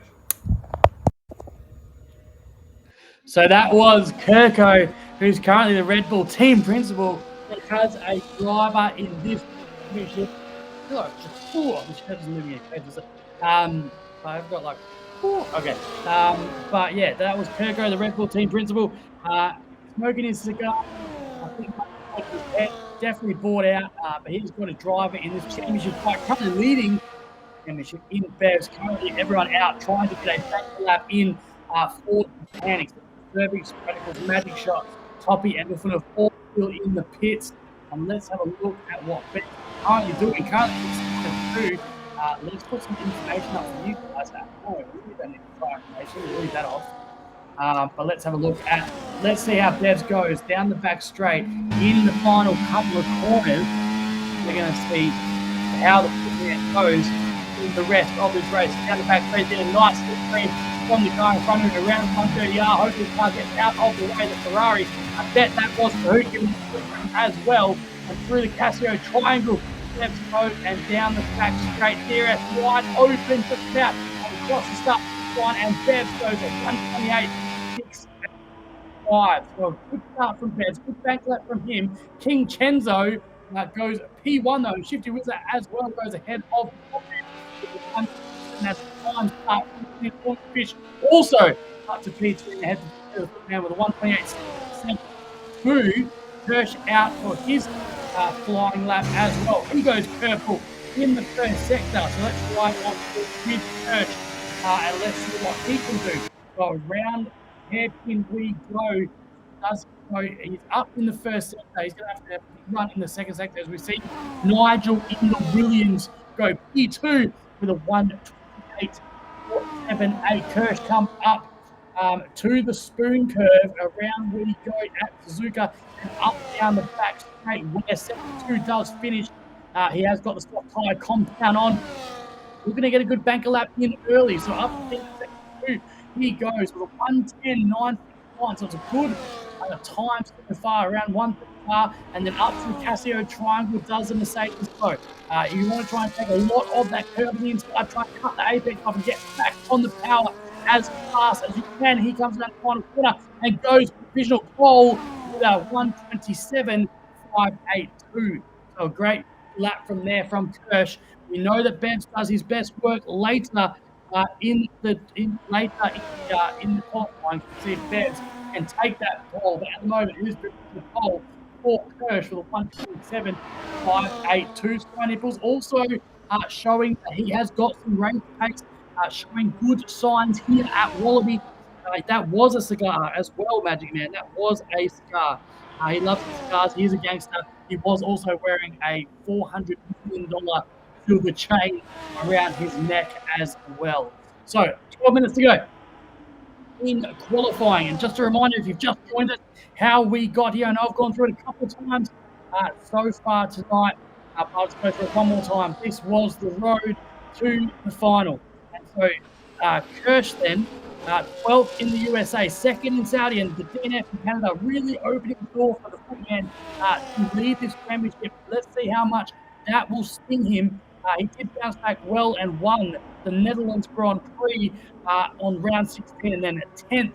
So that was Kirko, who's currently the Red Bull team principal, that has a driver in this championship. I feel like just this doesn't live in a cage, does it? I've got like Okay. But yeah, that was Kirko, the Red Bull team principal, smoking his cigar. I think his head definitely bought out, but he's got a driver in this championship fight, currently leading championship in Bevs. Currently, everyone out trying to get a back lap in for the mechanics. Serving Radicals, Magic Shot, Toppy, and Infinite all still in the pits. Let's have a look at what Bevs currently doing. Currently, two. Let's put some information up for you guys. No, we really don't need to try information. We'll leave that off. But let's have a look at, let's see how Bevs goes down the back straight in the final couple of corners. We're going to see how the footman goes in the rest of this race. Down the back straight, did a nice slipstream from the car in front of him around 130R. Hopefully the car gets out of the way. The Ferrari, I bet that was Kahoot giving as well. And through the Casio triangle, Bevs goes and down the back straight. DRS wide open just about across the start line, and Bevs goes at 128.6. So good start from Bevs, good back lap from him. King Chenzo goes P1 though. Shifty Wizard as well goes ahead of and that's time start. Fish also up to P2 and ahead to the man with a 128.7. Kirsch out for his flying lap as well. He goes purple in the first sector. So let's ride on with Kirsch and let's see what he can do. So around hairpin we go. He's up in the first sector. He's going to have to run in the second sector as we see Nigel in the Williams go P2 with a 128.78. Kirsch comes up to the spoon curve. Around we go at Suzuka and up down the back straight where sector 2 does finish. He has got the soft tire compound on. We're going to get a good banker lap in early. So up to sector 2 he goes with a 110.9. So it's a good time so far, around 1 and then up to the Casio triangle does the Mercedes go. You want to try and take a lot of that curve on the inside, try and cut the apex off and get back on the power as fast as you can. He comes down the final corner and goes provisional pole with a 127.582. So a great lap from there from Kirsch. We know that Bevs does his best work later in the qualifying to see if Bevs can take that pole. But at the moment, it is the pole for Kirsch with a 127.582. Sky Nipples also showing that he has got some race pace, showing good signs here at Wallaby. That was a cigar as well, Magic Man. That was a cigar. He loves cigars. He is a gangster. He was also wearing a $400 million silver chain around his neck as well. So 12 minutes to go in qualifying. And just a reminder, if you've just joined us, how we got here. I know I've gone through it a couple of times so far tonight. I'll just go through it one more time. This was the road to the final. And so Kirsch then, 12th in the USA, 2nd in Saudi, and the DNF in Canada really opening the door for the footman to lead this championship. Let's see how much that will sting him. He did bounce back well and won the Netherlands Grand Prix on round 16 and then a 10th.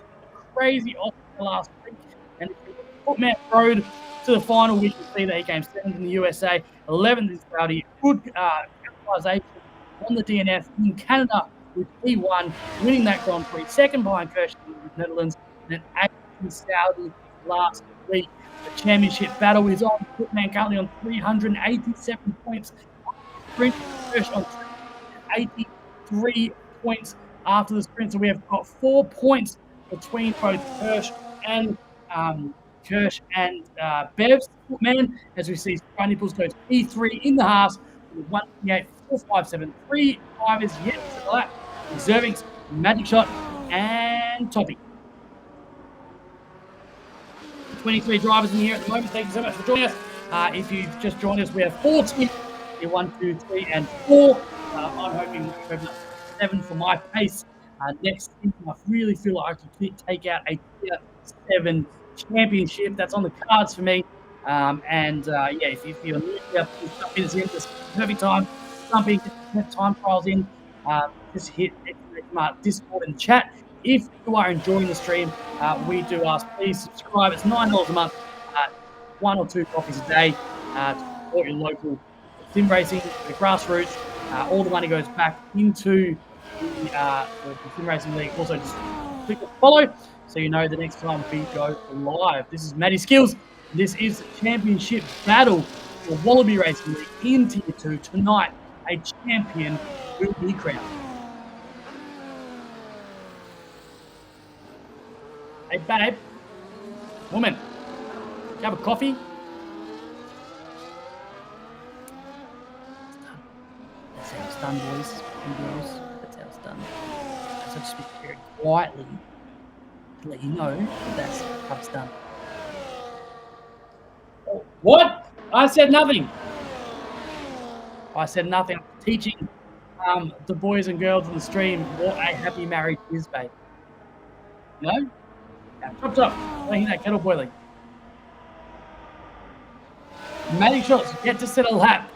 Crazy off the last week. And if you footman road to the final, we can see that he came 7th in the USA, 11th in Saudi. Good capitalization on the DNF in Canada with P1, winning that Grand Prix, 2nd behind Kirsch in the Netherlands, and then 8th in Saudi last week. The championship battle is on. Footman currently on 387 points. Sprint Kirsch on 83 points after the sprint. So we have got 4 points between both Kirsch and Bevs. Footman, as we see, Sky Nipples goes P3 in the halves with 128.457. 3 drivers yet to the lap. Observing Magic Shot and Toppy. 23 drivers in here at the moment. Thank you so much for joining us. If you've just joined us, we have 4 teams. 1, 2, 3, and 4. I'm hoping we open up 7 for my pace. Next season, I really feel like I can take out a Tier 7 championship. That's on the cards for me. If you're new here, please jump in. This is the perfect time. Jump in, get time trials in. Just hit Discord and chat. If you are enjoying the stream, we do ask, please subscribe. It's $9 a month, 1 or 2 coffees a day to support your local sim racing, the grassroots. All the money goes back into the Sim Racing League. Also, just click follow so you know the next time we go live. This is Matty Skills. This is the championship battle for Wallaby Racing League in Tier 2. Tonight, a champion will be crowned. Hey, babe. Woman. Do you have a coffee? That's how it's done, boys and girls. That's how it's done. So just speak very quietly to let you know that that's how it's done. Oh, what? I said nothing. I said nothing. I'm teaching the boys and girls on the stream what a happy marriage is, babe. You know? Now, chop chop. I hear that kettle boiling. Matty Shots yet to set a lap,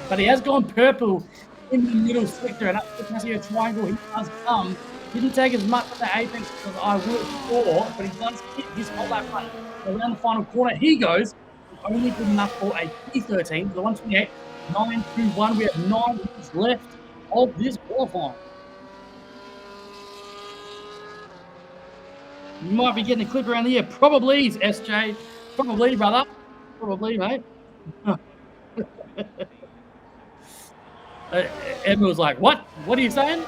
but he has gone purple in the middle sector, and up the Casio triangle he does come. Didn't take as much of the apex as I would have thought, but he does hit his whole lap run. Around the final corner he goes, only good enough for a P13, the 128, 9.21. We have 9 minutes left of this qualifying. You might be getting a clip around the ear. Probably, SJ. Probably, brother. Probably, mate. Emma was like, what? What are you saying?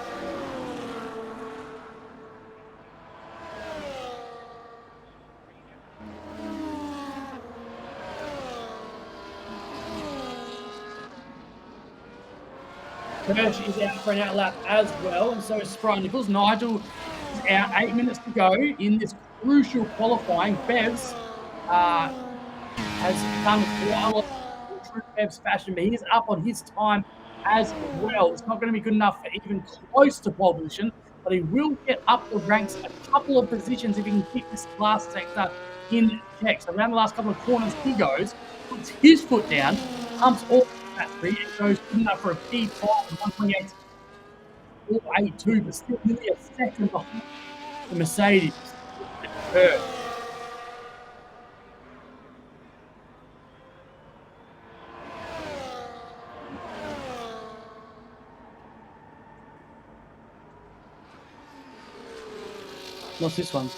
Kirsch is out for an outlap as well, and so is Spry Nichols. Nigel is out, 8 minutes to go in this crucial qualifying. Bevs has done quite a lot in true Bevs fashion, but he's up on his time as well. It's not going to be good enough for even close to pole position, but he will get up the ranks a couple of positions if he can keep this last sector in check. So around the last couple of corners he goes, puts his foot down, pumps all that three, and goes good enough for a P5, 128, 482, but still nearly a second behind the Mercedes. What's this one?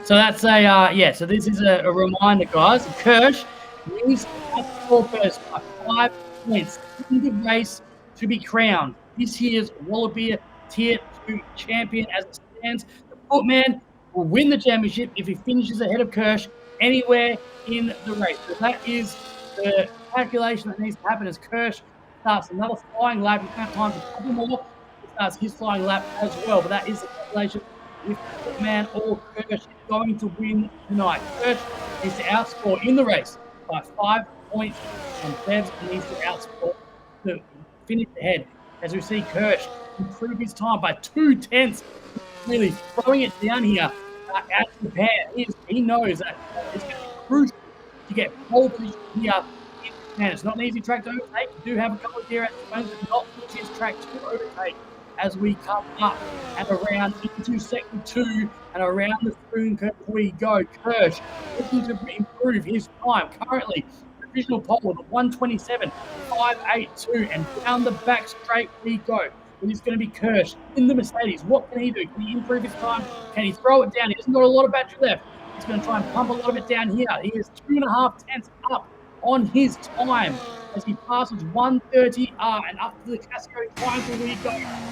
So that's a, so this is a reminder, guys. Kirsch needs to score first by 5 points in the race to be crowned this year's Wallaby Tier 2 champion. As it stands, the Footman will win the championship if he finishes ahead of Kirsch anywhere in the race. So that is the calculation that needs to happen as Kirsch starts another flying lap. He's going to have time for a couple more. He starts his flying lap as well, but that is the calculation. If Footman or Kirsch is going to win tonight. Kirsch needs to outscore in the race by 5 points, and Bevs needs to outscore to finish ahead. As we see Kirsch improve his time by 2/10, really throwing it down here out of the pan. He knows that it's going to be crucial to get pole position here in Japan. It's not an easy track to overtake. You do have a couple of gear at the moment, but not the easiest track to overtake. As we come up and around into sector 2 and around the spoon curve we go. Kirsch looking to improve his time. Currently, divisional pole of 127.582, and down the back straight we go. It is going to be Kirsch in the Mercedes. What can he do? Can he improve his time? Can he throw it down? He hasn't got a lot of battery left. He's going to try and pump a lot of it down here. He is 2.5 tenths up on his time as he passes 130R and up to the Casco triangle we go.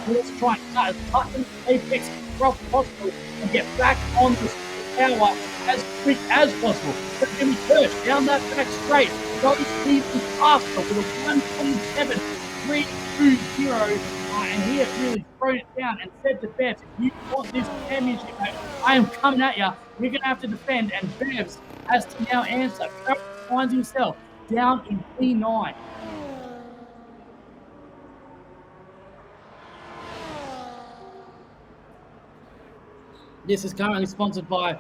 Let's try and cut as much of the apex as possible and get back on the power as quick as possible. But Jimmy Kirsch down that back straight goes even faster with a 127.320, and he has really thrown it down and said to Bevs, if you want this championship, mate, I am coming at you. We're going to have to defend, and Bevs has to now answer. Kirsch finds himself down in P9. This is currently sponsored by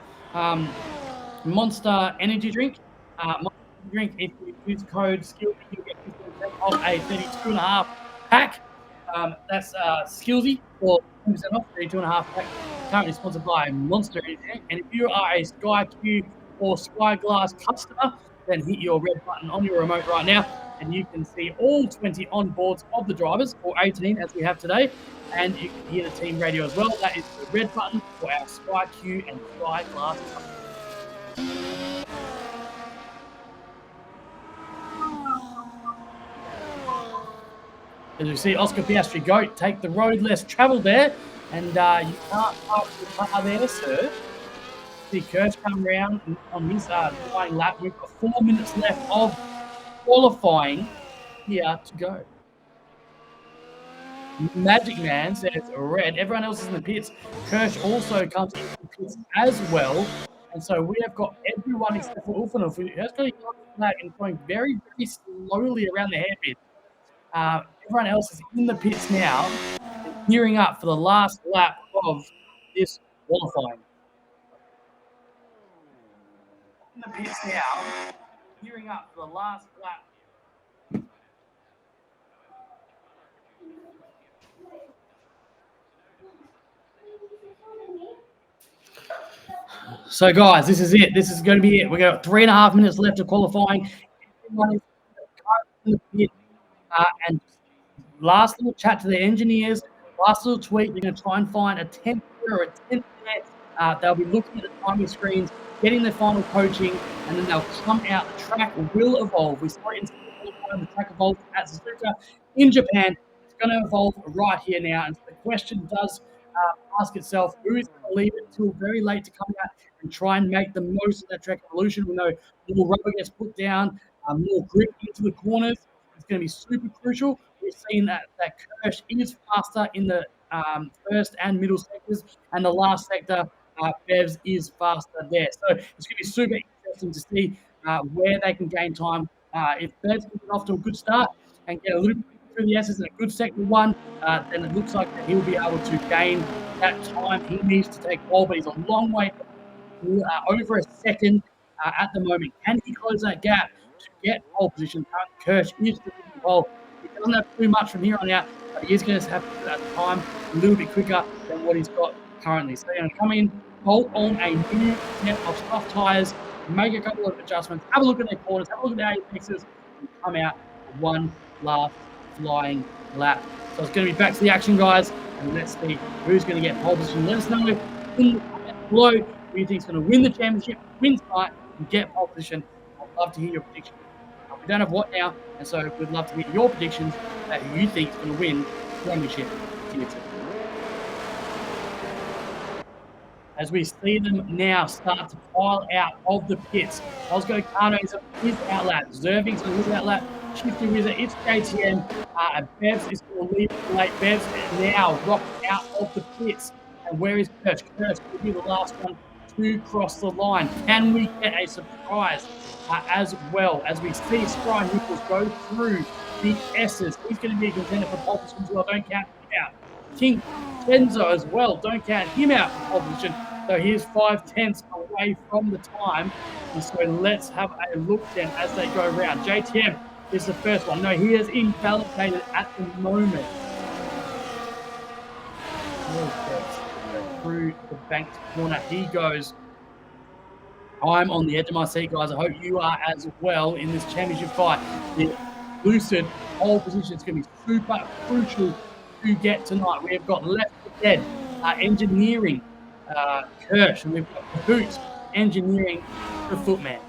Monster Energy Drink. Monster Drink, if you use code SKILLSY, you get 50% off a 32.5 pack. That's Skillsy for 10% off, 32.5 pack. Currently sponsored by Monster Energy Drink. And if you are a Sky Q or Sky Glass customer, then hit your red button on your remote right now and you can see all 20 onboards of the drivers, or 18 as we have today, and you can hear the team radio as well. That is the red button for our Spy Q and Spy Glass tunnel. As we see Oscar Piastri go, take the road less travelled there, and you can't park the car there, sir. See Kirsch come around on his flying lap. We've got 4 minutes left of qualifying here to go. Magic Man says red. Everyone else is in the pits. Kirsch also comes into the pits as well. And so we have got everyone except for Ulfanov, who has got a yellow flag and going very, very slowly around the hairpin. Everyone else is in the pits now, gearing up for the last lap of this qualifying. In the pits now, gearing up for the last lap. So, guys, this is it. This is going to be it. We've got 3.5 minutes left of qualifying. Everyone is in the pit. And last little chat to the engineers, last little tweet. They're going to try and find a 10th or a 10th there. They'll be looking at the timing screens, getting their final coaching, and then they'll come out. The track will evolve. We saw it in the track evolved at Suzuka in Japan. It's going to evolve right here now. And so the question does ask itself, who is going to leave it until very late to come out and try and make the most of that track evolution? We know more rubber gets put down, more grip into the corners. It's going to be super crucial. We've seen that Kirsch is faster in the first and middle sectors, and the last sector, Bevs is faster there. So it's going to be super interesting to see where they can gain time. If Bevs can get off to a good start and get a little bit through the S's in a good sector one, then it looks like that he'll be able to gain that time he needs to take pole, but he's a long way over a second at the moment. Can he close that gap to get pole position? Kirsch is the pole. He doesn't have too much from here on out, but he is going to have to put that time a little bit quicker than what he's got currently. So they're going to come in, bolt on a new set of soft tyres, make a couple of adjustments, have a look at their corners, have a look at their apexes, and come out one last flying lap. So it's going to be back to the action, guys, and let's see who's going to get pole position. Let us know in the comments below who you think is going to win the championship, win tonight, and get pole position. I'd love to hear your predictions. We don't have what now, and so we'd love to hear your predictions about who you think is going to win the championship. As we see them now start to pile out of the pits. Osgo Kano is out lap. Zerving's on his out lap. Shifty Wizard, it's JTM. And Bevs is going to leave it late. Bevs now rocked out of the pits. And where is Kirsch? Kirsch will be the last one to cross the line. Can we get a surprise as well? As we see Spry Nichols go through the S's. He's going to be a contender for pole position as well. Don't count him out. King Tenzo as well. Don't count him out for pole position. So he's 5/10 away from the time. And so let's have a look then as they go around. JTM is the first one. No, he is invalidated at the moment. Through the banked corner he goes. I'm on the edge of my seat, guys. I hope you are as well in this championship fight. The Lucid pole position is going to be super crucial to get tonight. We have got left for dead engineering Kirsch, and we've got Boots engineering the Footman.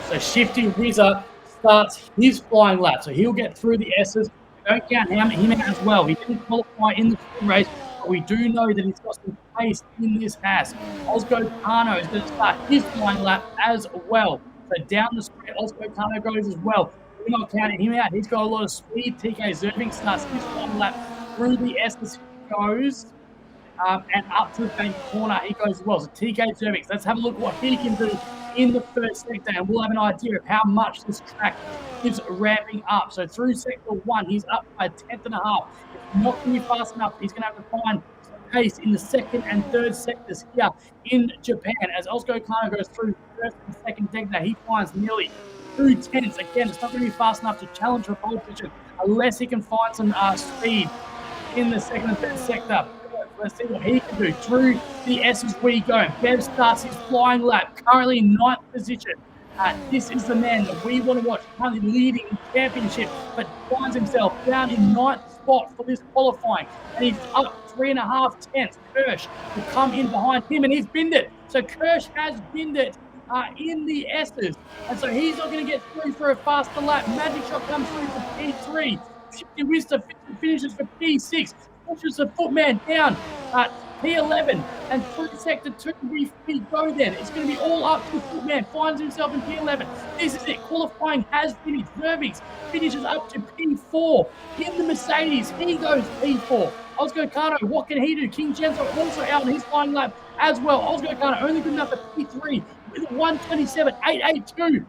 So Shifty Wizard starts his flying lap. So he'll get through the S's. Don't count him out as well. He didn't qualify in the sprint race, but we do know that he's got some pace in this Haas. Osgo Kano is going to start his flying lap as well. So down the straight, Osgo Kano goes as well. We're not counting him out. He's got a lot of speed. TK Zerving starts his flying lap through the S's. He goes. And up to the bank corner, he goes as well. So TK Zerving, let's have a look at what he can do in the first sector, and we'll have an idea of how much this track is ramping up. So through sector one, he's up by a 10th and a half. If not going to be fast enough, he's going to have to find some pace in the second and third sectors here in Japan. As Osgo Kano goes through first and second sector, he finds nearly 2 tenths. Again, it's not going to be fast enough to challenge for pole position. unless he can find some speed in the second and third sector. Let's see what he can do. Through the S's we go. Bev starts his flying lap, currently in ninth position. This is the man that we want to watch, currently leading the championship, but finds himself down in ninth spot for this qualifying, and he's up 3.5 tenths. Kirsch will come in behind him, and he's binned it. So Kirsch has binned it in the S's, and so he's not going to get through for a faster lap. Magic Shot comes through for P3. Shifty Wista finishes for P6. Pushes the footman down at P11, and through sector 2 we go then. It's going to be all up to the footman. Finds himself in P11. This is it. Qualifying has finished. Verbeeks finishes up to P4. In the Mercedes, he goes P4. Oscar Kano, what can he do? King Jensen also out on his flying lap as well. Oscar Kano only good enough for P3 with a 127.882.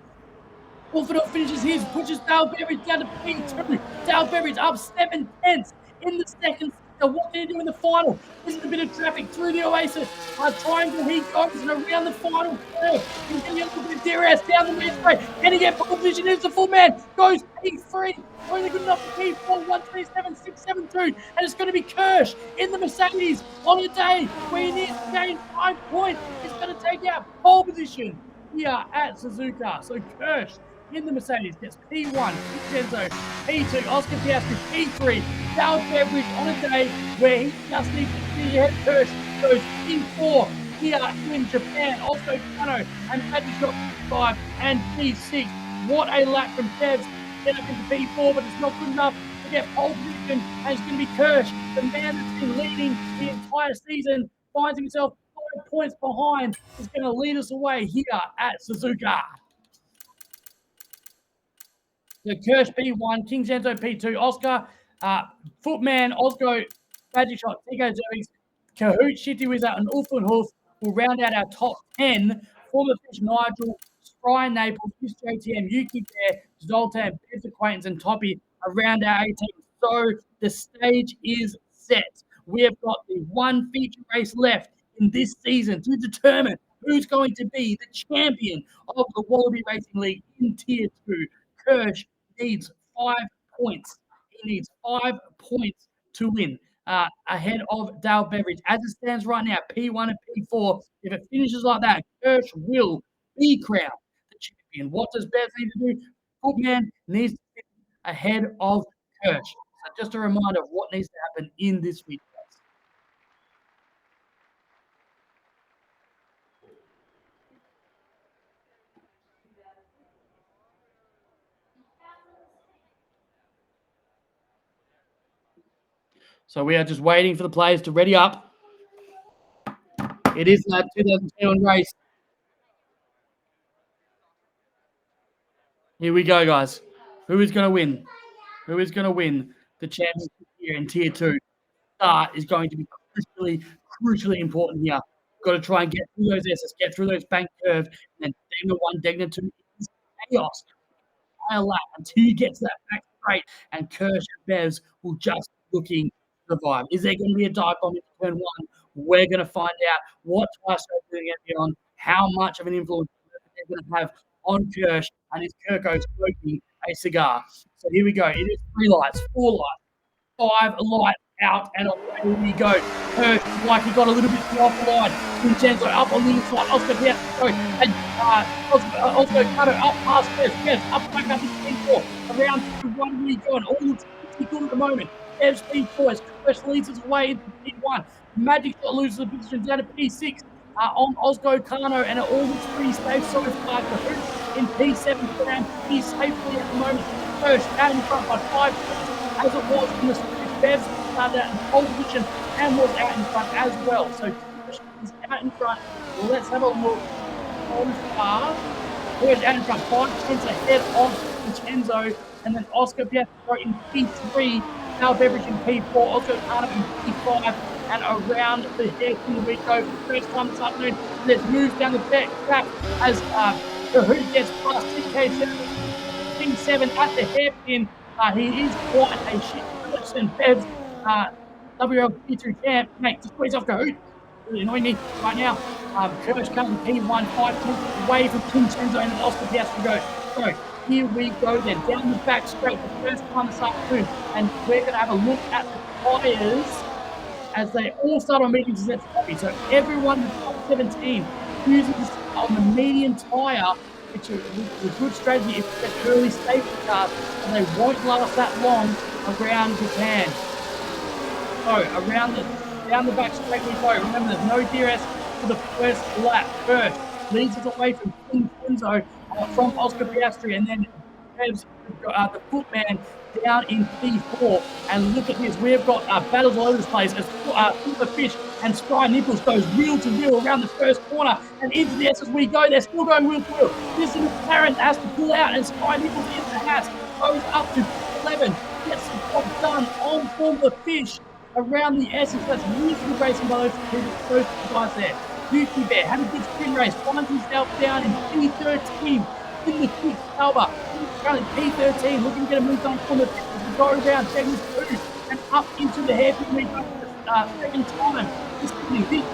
Wolferdale finishes his, pushes Dale Beveridge down to P2. Dale Beveridge up 7 tenths in the second sector. What can he do in the final? This is a bit of traffic through the Oasis. Triangle, he goes and around the final curve. He's going to get a little bit of DRS down the main straight. Can he get pole position? Here's the full man. Goes P3. Only good enough for P4, 127.672. And it's going to be Kirsch in the Mercedes on a day where he needs to gain 5 points. He's going to take out pole position here at Suzuka. So Kirsch in the Mercedes gets P1, Vincenzo, P2, Oscar Piastri, P3, Dale Beveridge on a day where he just needs to see ahead. Kirsch goes P4 here in Japan. Also Kano and Magic Shot P5 and P6. What a lap from Bev. Get up into P4, but it's not good enough to get pole position. And it's going to be Kirsch, the man that's been leading the entire season, finds himself 5 points behind. Is going to lead us away here at Suzuka. So Kirsch P1, King Zenzo P2, Oscar, Footman, Osgo, Magic Shot, Tico Zerix, Kahoot, Shitty Wizard, and Ulfman Hoof will round out our top 10. Former Fish Nigel, Brian Naples, Fish JTM, Yuki Bear, Zoltan, Bez Acquaintance, and Toppy around our 18. So the stage is set. We have got the one feature race left in this season to determine who's going to be the champion of the Wallaby Racing League in Tier 2. Kirsch needs 5 points. He needs 5 points to win ahead of Dale Beveridge. As it stands right now, P1 and P4, if it finishes like that, Kirsch will be crowned the champion. What does Bev need to do? Footman needs to finish ahead of Kirsch. So just a reminder of what needs to happen in this week. So we are just waiting for the players to ready up. It is that 2021 race. Here we go, guys. Who is going to win? Who is going to win the championship here in Tier 2? Start is going to be crucially important here. Got to try and get through those S's, get through those bank curves, and then Degner 1, Degner 2 is chaos. A lap until you get to that back straight, and Kirsch and Bevs will just looking to survive. Is there going to be a dive bomb in turn 1? We're going to find out what tire stroke they're going to be on, how much of an influence they're going to have on Kirsch, and is Kirko smoking a cigar? So here we go. It is 3 lights, 4 lights, 5 lights out, and away we go. Kirsch, like he got a little bit off the line. Vincenzo up on the inside. Oscar Piastri, and Oscar Cutter up past Bev. Bev up back up in P4. Around 1 we go, and all looks pretty good at the moment. Bev's P4 as Kirsch leads us away into P1. Magic Shot loses the position down to P6 on Osgo Kano, and it all looks pretty safe so far. Kahoot in P7 around pretty safely at the moment. Kirsch out in front by 5 points, as it was in the sprint. Bev started out in pole position and was out in front as well. So Kirsch is out in front. Let's have a look so far. Kirsch out in front, 5 tenths ahead of Vincenzo, and then Oscar Piastri in P3, Dale Beveridge in P4, Oscar Kano in P5, and around the hairpin we go. First time this afternoon, let's move down the back track as Kahoot gets past TK7, P7 at the hairpin. He is quite a shit person. Bev's WRL P2 champ, mate, just squeeze off Kahoot. Really annoying me right now. Kirsch comes in P1, 5 tenths away from Vincenzo, and Oscar Piastri goes. So here we go then. Down the back straight, the first time this afternoon. And we're going to have a look at the tyres as they all start on mediums as copy. So everyone in the top 17 chooses to start on the medium tyre, which is a good strategy if you get early safety cars, and they won't last that long around Japan. So down the back straight we go. Remember, there's no DRS for the first lap. First leads us away from King Kenzo from Oscar Piastri, and then Revs, the footman down in P4. And look at this, we've got battles all over this place as Silver Fish and Spry Nichols goes wheel to wheel around the first corner and into the S as we go. They're still going wheel to wheel. This is McLaren has to pull out, and Spry Nichols in the Haas goes up to 11, gets the job done on Silver Fish around the S's. That's really good racing by those two guys there. Yuki Bear had a good sprint race, finds himself down in P13 in the quick Sauber. Currently P13, looking to get a move done from the go around segment 2 and up into the hairpin lead for the second time. This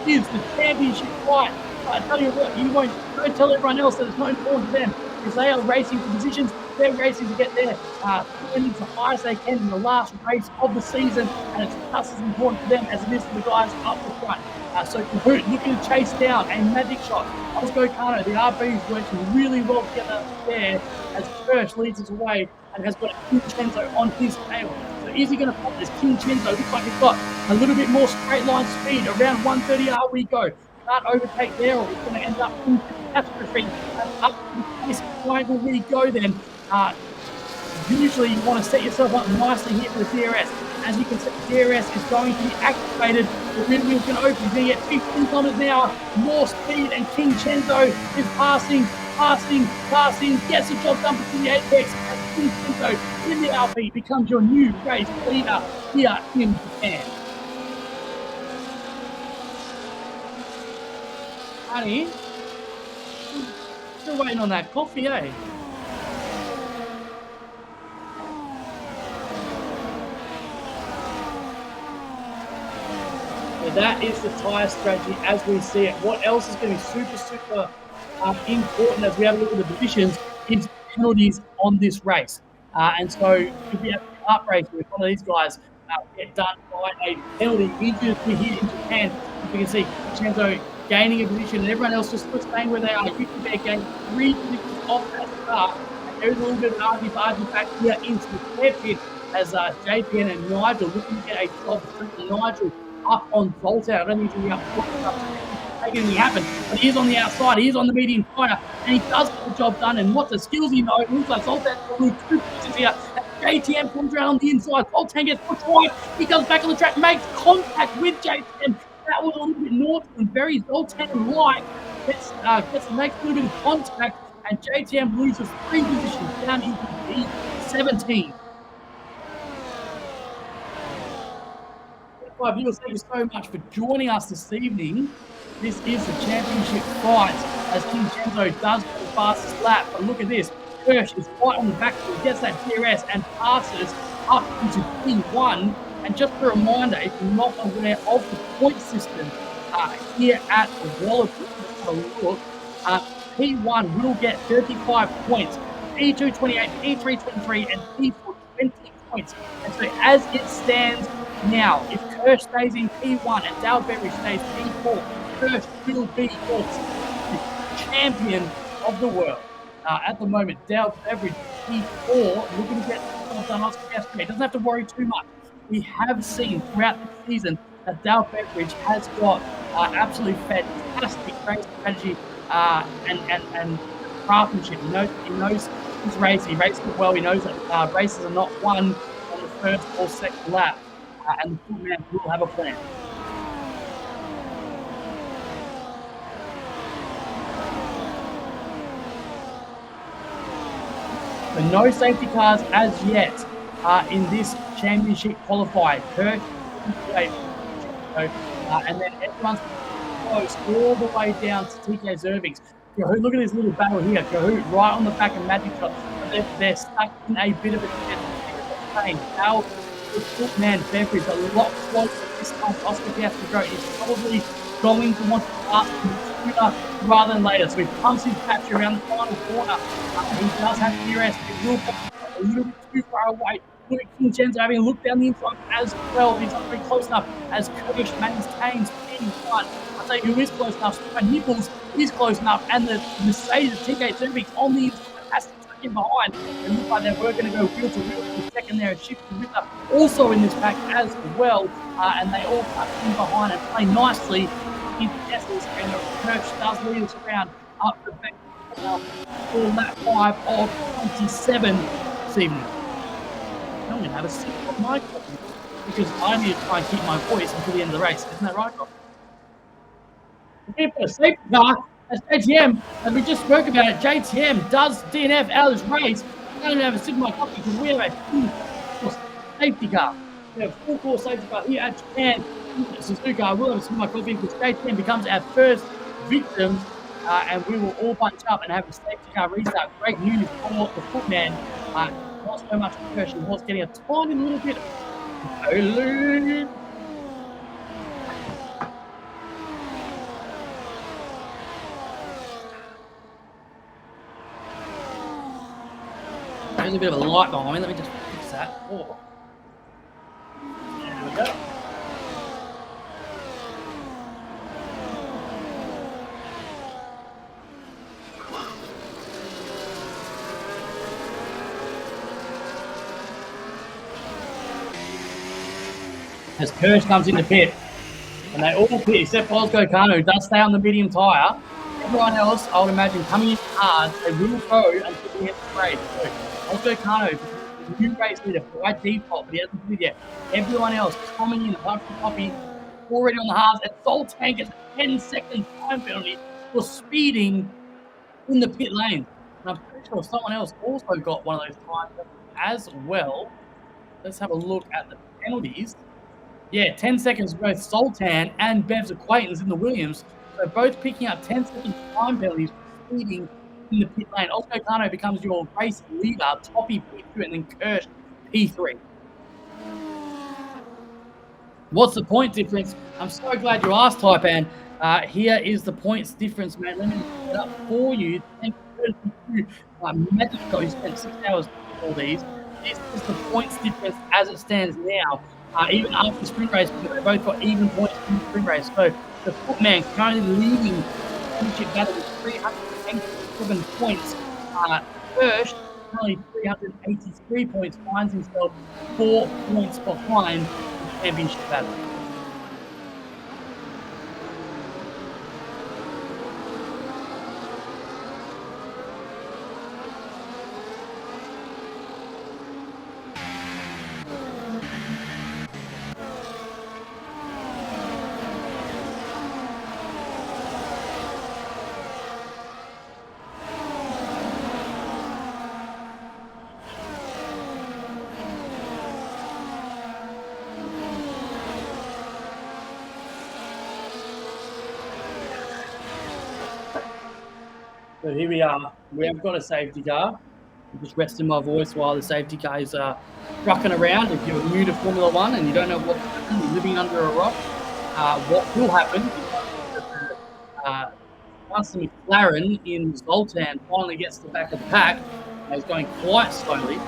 is the championship fight. I tell you what, don't tell everyone else that it's not important to them, because they are racing for positions. They're racing to get their earnings as high as they can in the last race of the season, and it's just as important to them as it is to the guys up the front. So Kahoot looking to chase down a magic shot. Oscar Kano, the RB is working really well together there as Kirsch leads us away and has got King Chenzo on his tail. So is he going to pop this? King Chenzo looks like he's got a little bit more straight line speed. Around 130 we go. Can't overtake there, or he's going to end up in catastrophe. And up to this triangle we go then. Usually you want to set yourself up nicely here for the DRS. As you can see, the DRS is going to be activated. The rear wheel's going to open. He's going to get 15 kilometers an hour, more speed, and King Chenzo is passing, gets the job done for the Apex, and King Chenzo in the Alpine becomes your new race leader here in Japan. Honey, still waiting on that coffee, eh? So that is the tyre strategy as we see it. What else is going to be super important as we have a look at the positions is penalties on this race. And so if we have a kart race with one of these guys get done by a penalty, usually here in Japan, as we can see Chenzo gaining a position and everyone else just staying where they are. You can get gain 3 positions off that start. And there is a little bit of an argue back here into the hairpin as JPN and Nigel looking to get a job through. Nigel up on Volta. I don't think he's going to be up to make anything happen, but he is on the outside. He is on the medium tyre, and he does get the job done. And what the skills he knows, it looks like Zoltan will lose 2 positions here. JTM comes around on the inside. Zoltan gets pushed wide. He comes back on the track, makes contact with JTM. That was a little bit naughty and very Zoltan-like. Makes a little bit of contact, and JTM loses 3 positions down into P17. Viewers, thank you so much for joining us this evening. This is the championship fight as King Chenzo does go the fastest lap. But look at this. Kirsch is right on the back foot, gets that DRS and passes up into P1. And just a reminder, if you're not aware of the point system here at the Wallaby, P1 will get 35 points, P2 28, P3 23, and P4 20 points. And so as it stands now, if Kirsch stays in P1 and Dale Beveridge stays P4, Kirsch will be the champion of the world. At the moment, Dale Beveridge P4, looking to get done off yesterday. Doesn't have to worry too much. We have seen throughout the season that Dale Beveridge has got absolutely fantastic race strategy and craftsmanship. He knows his race. He races it well. He knows that races are not won on the first or second lap. And the footman will have a plan. So no safety cars as yet in this championship qualifying. Kirk, and then everyone's close all the way down to TK Zervix. Kahoot, look at this little battle here. Kahoot right on the back of Magic Shot. They're stuck in a bit of a pain. Now, the footman Beveridge a lot closer this time. Oscar Piastri is probably going to want to pass him sooner rather than later. So he pumps his battery around the final corner. He does have DRS. It will be a little bit too far away. Look at Vincenzo having a look down the inside as well. He's not very close enough as Kirsch maintains P1. I'll tell you who is close enough. Super Nichols is close enough. And the Mercedes TK Cervix on the inside has to tuck in behind. It looked like they were going to go wheel to wheel for a second there. Shifting Ritter also in this pack as well. And they all tuck in behind and play nicely in S's. And Kirsch does lead us around up the back for lap 5 of 27 this evening. I'm going to have a sip of my coffee because I need to try and keep my voice until the end of the race. Isn't that right, Doc? Here for a safety car, as JTM, as we just spoke about it, JTM does DNF out of this race. I'm going to have a sip of my coffee because we have a full-course safety car. We have a full-course safety car here at Japan. Suzuka, I will have a sip of my coffee because JTM becomes our first victim. And we will all bunch up and have a safety car restart. Great news for the footman. Not so much pressure. He was getting a tiny little bit. There's a bit of a light behind me. Let me just fix that. Oh. There we go. As Kirsch comes in the pit, and they all pit except Osgo Kano, who does stay on the medium tyre. Everyone else, I would imagine, coming in hard, they will go until the end of the race. So Osgo Kano, the new race leader by default, but he hasn't pitted yet. Everyone else coming in, apart from Poppy, already on the hards, and Zoltan gets a 10-second time penalty for speeding in the pit lane. And I'm pretty sure someone else also got one of those time penalties as well. Let's have a look at the penalties. Yeah, 10 seconds for both Sultan and Bev's acquaintance in the Williams. So both picking up 10-second time penalties for speeding in the pit lane. Oscar Kano becomes your race leader, Toppy P2, and then Kirsch P3. What's the point difference? I'm so glad you asked, Taipan. Here is the points difference, man. Let me put it up for you. Thank you to Magic Shot, who spent 6 hours for these. This is the points difference as it stands now. Even after the sprint race, because they both got even points in the sprint race. So the footman currently leading the championship battle with 387 points. Kirsch, currently 383 points, finds himself 4 points behind the championship battle. So here we are. We have got a safety car. I'm just resting my voice while the safety car is trucking around. If you're new to Formula One and you don't know what's happening, you're living under a rock, what will happen is once the McLaren in Zoltan finally gets to the back of the pack, and is going quite slowly,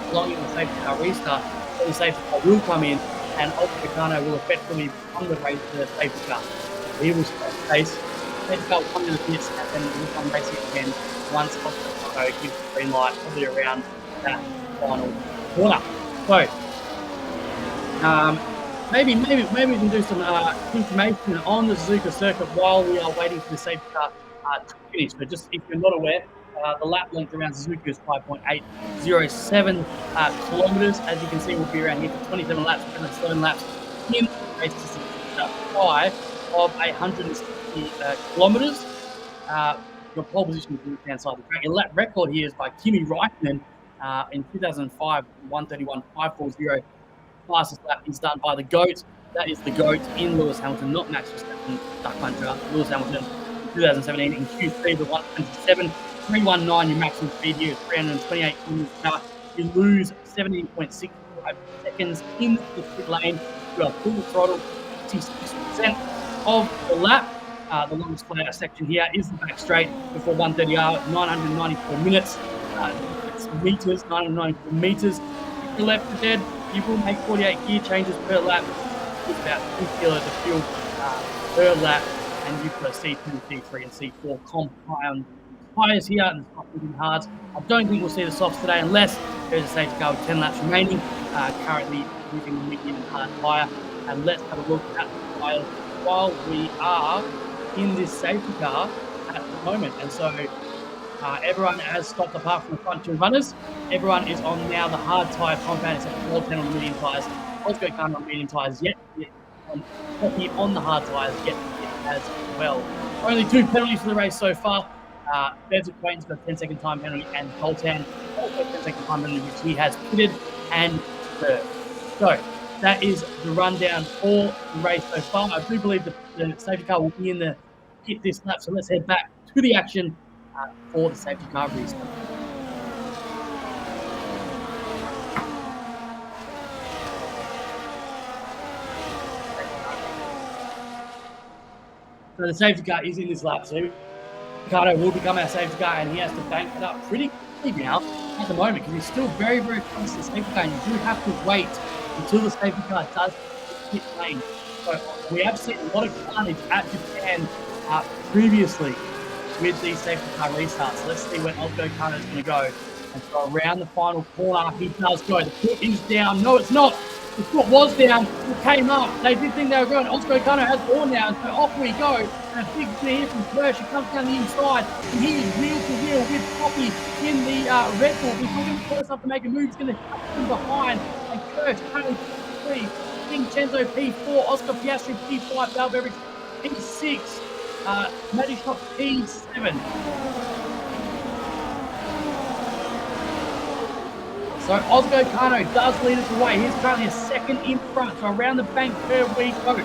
allowing the safety car restart, then the safety car will come in and Oscar Kano will effectively become the race to the safety car. He will start the pace. Safety car will come to the pits and then we'll come racing again once Oscar Kano gives the green light, probably around that final corner. So, maybe we can do some information on the Suzuka circuit while we are waiting for the safety car to finish. But just if you're not aware, the lap length around Suzuka is 5.807 kilometers. As you can see, we'll be around here for 27 laps, 27 laps in the race to 5 of 160 kilometers. Your pole position is on the left-hand side of the track. Your lap record here is by Kimi Räikkönen in 2005, 131.540. Fastest lap is done by the GOAT. That is the GOAT in Lewis Hamilton, not Max Verstappen, duck puncher. Lewis Hamilton in 2017 in Q3, the 127.319. Your maximum speed here is 328 kilometers per hour. You lose 17.65 seconds in the pit lane. You are full throttle, 66% of the lap. The longest flat-out section here is the back straight before 130R, 994 minutes. It's meters, 994 meters. If you're left for dead, you will make 48 gear changes per lap. It's about 2 kilos of fuel per lap, and you've got a C2, C3, and C4 compound tyres here, and it's not moving hard. I don't think we'll see the softs today unless there's a safety car with 10 laps remaining, currently using the medium and hard tyre. And let's have a look at the tyres while we are in this safety car at the moment. And so everyone has stopped apart from the front two runners. Everyone is on now the hard tyre compound, except for 10 on medium tyres. Oscar can't on medium tyres yet. On the hard tyres yet as well. Only 2 penalties for the race so far. There's Acquaintance got a 10-second time penalty, and Coltan also a 10-second time penalty, which he has pitted and served. So that is the rundown for the race so far. I do believe the safety car will be in the pit this lap, so let's head back to the action for the safety car restart. So the safety car is in this lap, so Ricardo will become our safety car, and he has to bank it up pretty quickly now at the moment because he's still very, very close to the safety car, and you do have to wait until the safety car does hit lane. So we have seen a lot of carnage at Japan previously with these safety car restarts. So let's see where Oscar Kano is going to go. And so around the final corner, he does go. The foot is down. No, it's not. The foot was down. It came up. They did think they were going. Oscar Kano has gone now. And so off we go. And a big clear here from Kirsch. He comes down the inside. And he is wheel to wheel with Poppy in the Red Bull. He's not going to close up to make a move. He's going to cut him behind. And Kirsch currently P3. Vincenzo P4. Oscar Piastri P5. Valverde P6. Magic Shot P7. So Oscar Kano does lead us away. He's currently a second in front. So around the bank curve we go.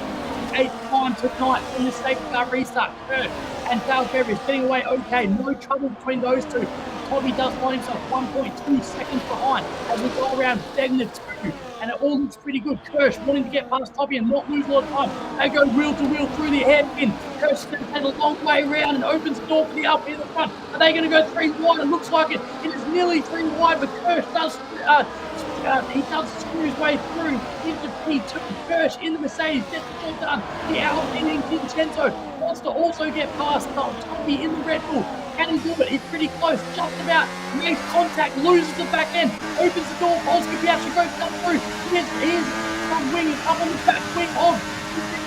8th time tonight in the safety car restart. Kurt and Dale Beveridge is getting away okay. No trouble between those two. Toby does find himself 1.2 seconds behind as we go around Degner 2. And it all looks pretty good. Kirsch wanting to get past Toby and not lose a lot of time. They go wheel to wheel through the hairpin. Kirsch is going to take a long way around and opens the door for the up in the front. Are they going to go 3 wide? It looks like it. It is nearly 3 wide, but Kirsch does he does screw his way through into P2. Kirsch in the Mercedes gets the job done. The out-inning Vincenzo wants to also get past Toby in the Red Bull. Can he do it? He's pretty close, just about. Makes contact, loses the back end, opens the door for Oscar Piastri, goes up through. His front wing is up on the back wing of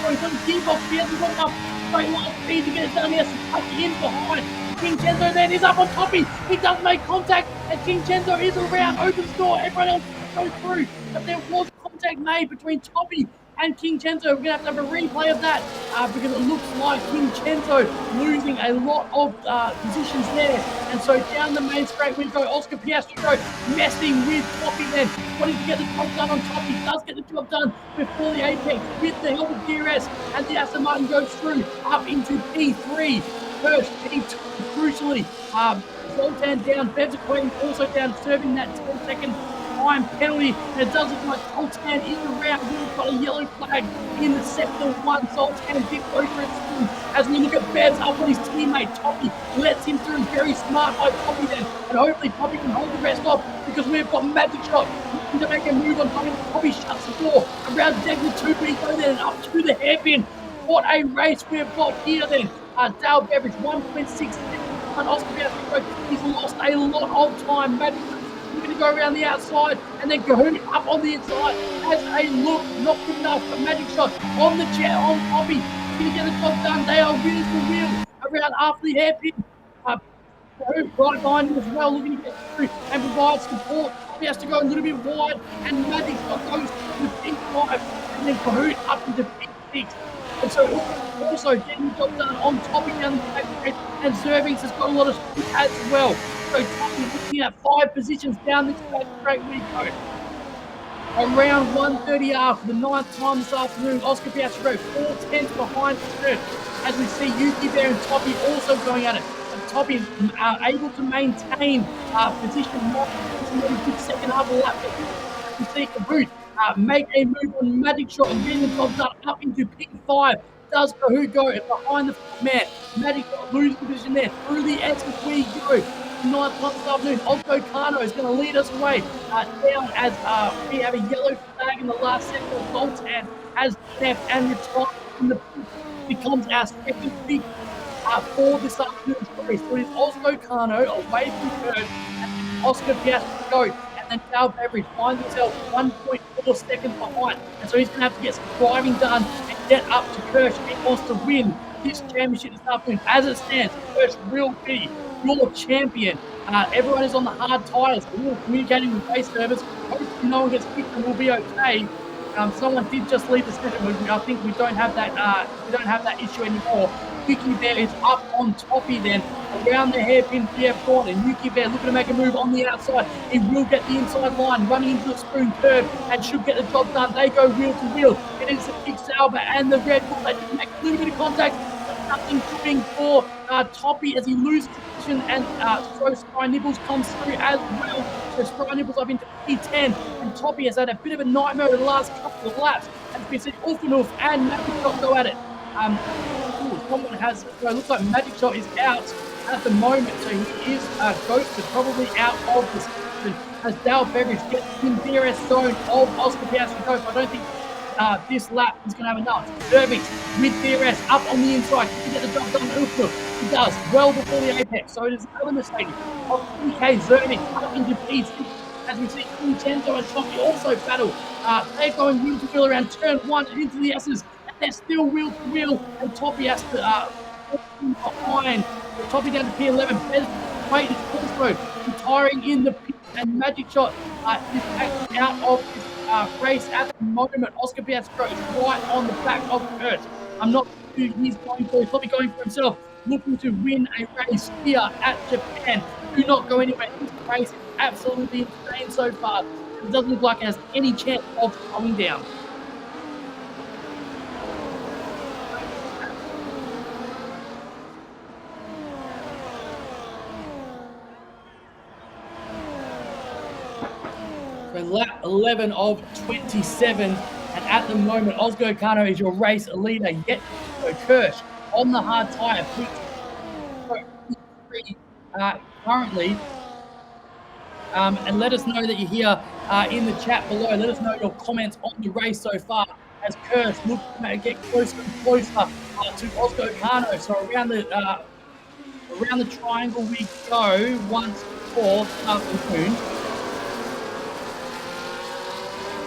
he's on the gearbox. He hasn't got enough straight line speed to get it done. He has to tuck it in behind. Vincenzo then is up on Toppy. He does make contact, and Vincenzo is around, opens the door. Everyone else goes through, but there was contact made between Toppy and Vincenzo. We're going to have a replay of that because it looks like Vincenzo losing a lot of positions there. And so down the main straight we go. Oscar Piastri messing with Toppy then. Wanting to get the job done on Toppy. Does get the job done before the apex with the help of DRS. And the Aston Martin goes through up into P3. First, P2, crucially. Zoltan down. Bev's Acquaintance also down, serving that 10-second time penalty, and it does look like Zoltan is around. We've got a yellow flag in the sector 1. Zoltan did go for it soon. As we look at Bev's up on his teammate Toppy, lets him through. Very smart by Toppy then, and hopefully Toppy can hold the rest off because we've got Magic Shot looking to make a move on Toppy. Toppy shuts the door around Degner 2. We go there and up to the hairpin. What a race we've got here then. Dale Beveridge 1.6 seconds on Oscar Piastri. He's lost a lot of time. Magic going to go around the outside, and then Cahoon up on the inside has a look, not good enough, but Magic Shot on the jet on Toppy, going to get the job done. They are wheel to wheel around after the hairpin. Cahoon right behind him as well, looking to get through and provide support. Toppy has to go a little bit wide, and Magic Shot goes to P5, and then Cahoon up into P6. And so also getting the job done on Toppy down the back straight, and Zervings has got a lot of speed as well. So Toppy looking at 5 positions down this back straight we go. Around 130R for the 9th time this afternoon. Oscar Piastri go 4 tenths behind third. As we see Yuki there and Toppy also going at it. And Toppy able to maintain position more in the second half of the lap. We see Caboot make a move on Magic Shot and getting the job done up into P5. does Kahugo and behind the man. Magic losing position there. Through the S's we go. 9 o'clock this afternoon. Osco Kano is going to lead us away down as we have a yellow flag in the last sector of Zoltan has left and retired from the pit. Becomes our second pick for this afternoon's race. So it is Osco Kano away from Kurt, and Oscar Piastri, and then Dale Beveridge finds himself 1.4 seconds behind. And so he's going to have to get some driving done and get up to Kirsch if he wants to win this championship this afternoon. As it stands, Kirsch will be your champion. Everyone is on the hard tires. We're communicating with race service. Hopefully no one gets kicked and we'll be okay. Someone did just leave the session. I think we don't have that issue anymore. Yuki Bear is up on Toppy then, around the hairpin PF corner. Yuki Bear looking to make a move on the outside. He will get the inside line, running into the spoon curve, and should get the job done. They go wheel to wheel. It is the Big Sauber and the Red Bull. They just make a little bit of contact, but nothing doing for Toppy as he loses position, and so Spry Nibbles comes through as well. So Spry Nibbles up into P10, and Toppy has had a bit of a nightmare over the last couple of laps. As we see, Ulfanulf and Magic Shot go at it. Someone has, so it looks like Magic Shot is out at the moment, so he is ghosted, probably out of the season as Dale Beveridge gets in DRS zone of Oscar Piastri Ghost. I don't think this lap is going to have enough. Derby with DRS up on the inside. He can get the job done. He does well before the apex, so it is another mistake of PK Zerving up into P6. As we see, Vincenzo and Toppy also battle. They're going wheel to wheel around turn 1 and into the S's. They're still wheel to wheel, and Toppy has to behind. Toppy down to P11. Wait is also retiring in the pit, and Magic Shot is actually out of this race at the moment. Oscar Piastri is right on the back of Kurt. I'm not sure who he's going for. He's probably going for himself, looking to win a race here at Japan. Do not go anywhere. This race is absolutely insane so far. It doesn't look like it has any chance of slowing down. So lap 11 of 27, and at the moment, Osgo Kano is your race leader. Yet, so Kirsch on the hard tyre, currently. And let us know that you're here in the chat below. Let us know your comments on the race so far as Kirsch looks to get closer and closer to Osgo Kano. So around the triangle we go once more this afternoon.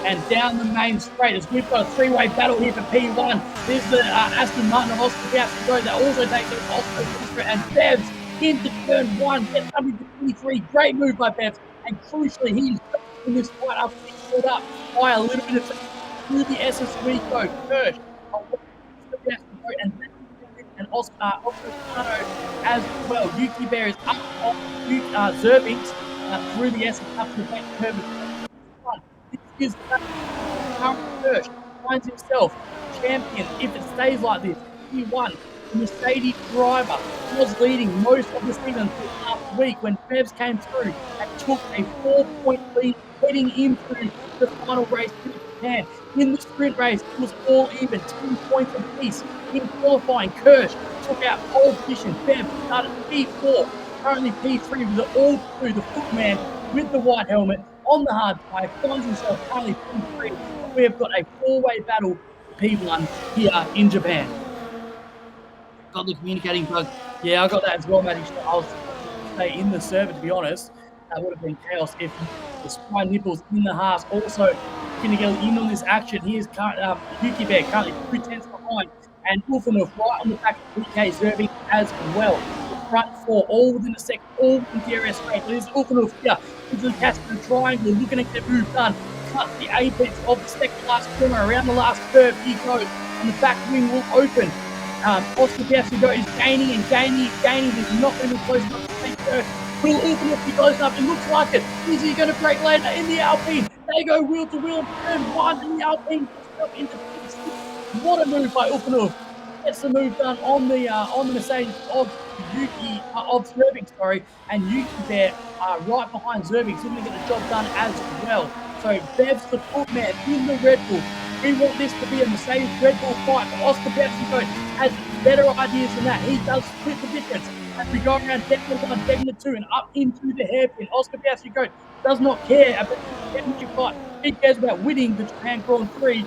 And down the main straight as we've got a three-way battle here for P1. There's the Aston Martin of Oscar Piastri that also takes it Oscar Piastri, and Bevs into turn 1, gets up into P3. Great move by Bevs, and crucially, he's in this fight up, pulled up by a little bit of through the S's we go. Kirsch, and Oscar Kano as well. Yuki Bear is up on Zervings through the S's up to the back curve. This is Kirsch finds himself champion if it stays like this. He won. The Mercedes driver was leading most of the season last week when Bevs came through and took a 4-point lead heading into the final race in Japan. In the sprint race, it was all even, 10 points apiece. In qualifying, Kirsch took out pole position. Bevs started P4, currently P3 with the all-through the footman with the white helmet on the hard tyre, finds himself currently P3. We have got a four-way battle for P1 here in Japan. Got the communicating bug. Yeah, I got that as well, Matty. I was stay in the server, to be honest. That would have been chaos if the Spry Nipples in the halves also going to get in on this action. He is currently Yuki Bear currently 2 tenths behind, and Ulfanov right on the back of PK Zerving as well. The front four all within a second, all within DRS straight. But there's Ulfanov here into the Casper triangle, looking to get move done. Cuts the apex of the second last corner around the last curve. He goes, and the back wing will open. Oscar Piastri is gaining and gaining and gaining. He's not going to be close enough to take her. Will Ulfanov be close enough? It looks like it. Is he going to break later in the Alpine? They go wheel to wheel, turn 1 in the Alpine. Into what a move by Ulfanov. Gets the move done on the Mercedes of Yuki of Zerving, and Yuki there right behind Zerving, so going to get the job done as well. So Bev's the footman in the Red Bull we want this to be a Mercedes Red Bull fight, but Oscar Piastri has better ideas than that. He does split the difference as we go around Declan 1, Declan 2, and up into the hairpin. Oscar Piastri does not care about the championship fight. He cares about winning the Japan Grand Prix.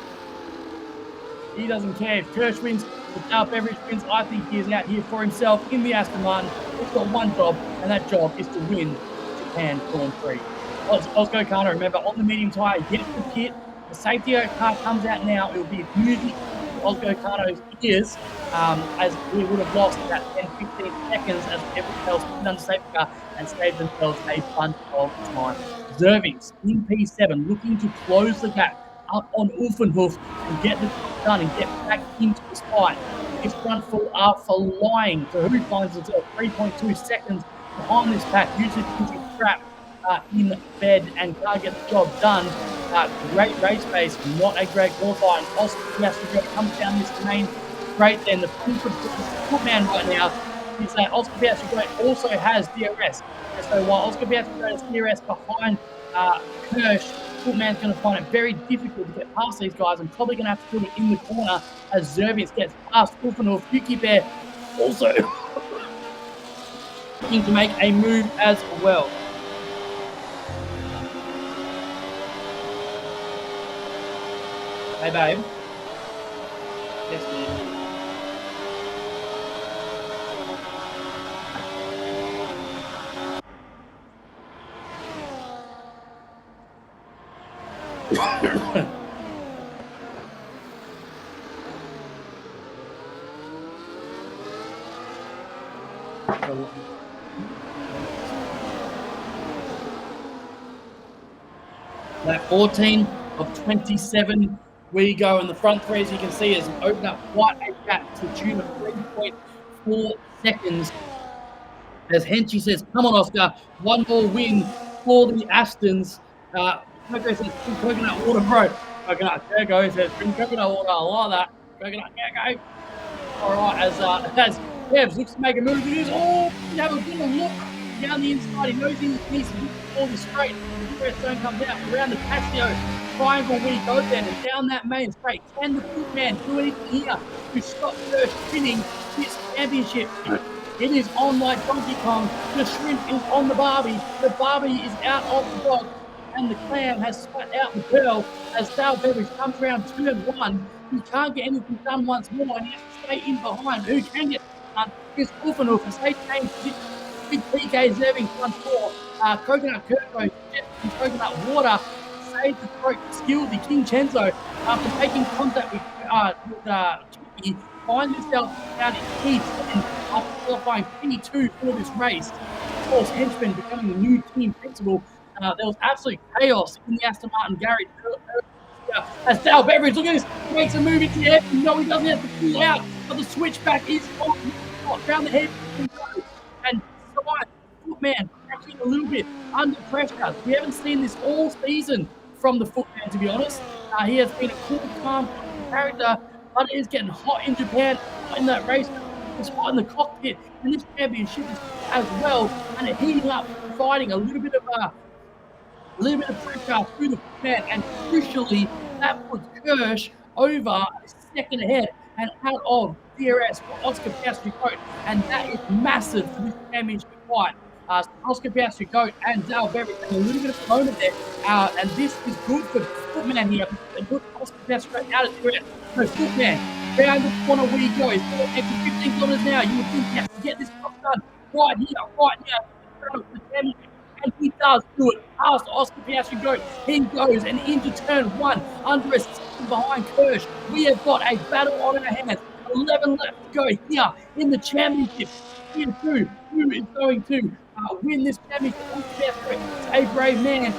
He doesn't care if Kirsch wins, if Dale Beveridge wins. I think he is out here for himself in the Aston Martin. He's got one job, and that job is to win the Japan Grand Prix. Oscar Kano, remember, on the medium tyre, gets the pit. The safety car comes out now. It will be music to Oscar Kano's ears, as he would have lost about 10-15 seconds as everyone else put under safety car and saved themselves a bunch of time. Zervings in P7 looking to close the gap up on Ulfenhoof and get the job done and get back into this fight. His front full are flying, so who finds himself 3.2 seconds behind this pack, usually because he's trapped in bed and can't get the job done. Great race pace, not a great qualifying. Oscar Piastri comes down this main straight. Then the footman right now is that Oscar Piastri also has DRS. And so while Oscar Piastri has DRS behind Kirsch, Footman's going to find it very difficult to get past these guys and probably going to have to do it in the corner as Zervius gets past Ulfanov. Yuki Bear also looking to make a move as well. Hey, babe. Yes, man. That 14 of 27 we go, and the front three, as you can see, has opened up quite a gap to the tune of 3.4 seconds. As Henchy says, come on, Oscar, one more win for the Astons. Coco says, bring coconut water, bro. Coconut, there goes, says, bring coconut water, I like that. Coconut, there go. All right, as Kevs looks to make a move, it is, oh, have a good look down the inside. He knows he needs to ball the straight. The redstone comes out around the patio. Triangle we go then, and down that main straight. Can the footman do anything here to stop Kirsch winning this championship? It is on like Donkey Kong. The shrimp is on the Barbie. The Barbie is out of the box, and the clam has spat out the pearl as Dale Beveridge comes around turn one. He can't get anything done once more, and he has to stay in behind. Who can get done is Ulfanov as they change big PK Zerving front four. Coconut Kirko, coconut water, saves the throat. Skills King Chenzo, after making contact with Chicky, finds himself down in P10 after qualifying P2 for this race. Of course, Henchman becoming the new team principal. There was absolute chaos in the Aston Martin garage. As Dale Beveridge, look at this, makes a move into the air. No, he doesn't have to pull out, but the switchback is on around the head. And Footman cracking a little bit under pressure. We haven't seen this all season from the Footman, to be honest. He has been a cool, calm character, but it is getting hot in Japan in that race. It's hot in the cockpit, and this championship is as well, and it's heating up, providing a little bit of pressure through the Footman, and crucially, that puts Kirsch over a second ahead and out of DRS for Oscar Piastri, and that is massive for this championship fight. Oscar Piastri and Dale Beveridge had a little bit of a moment there, and this is good for Footman here. And put Oscar Piastri out of DRS. So Footman, round the corner we go. He's got an extra 15 kilometers now. You would think he has to get this job done right here. And he does do it past Oscar Piastri. He goes and into turn one under a second behind Kirsch. We have got a battle on our hands. 11 left to go here in the championship. Here too, who is going to win this championship? Oscar Piastri, a brave man.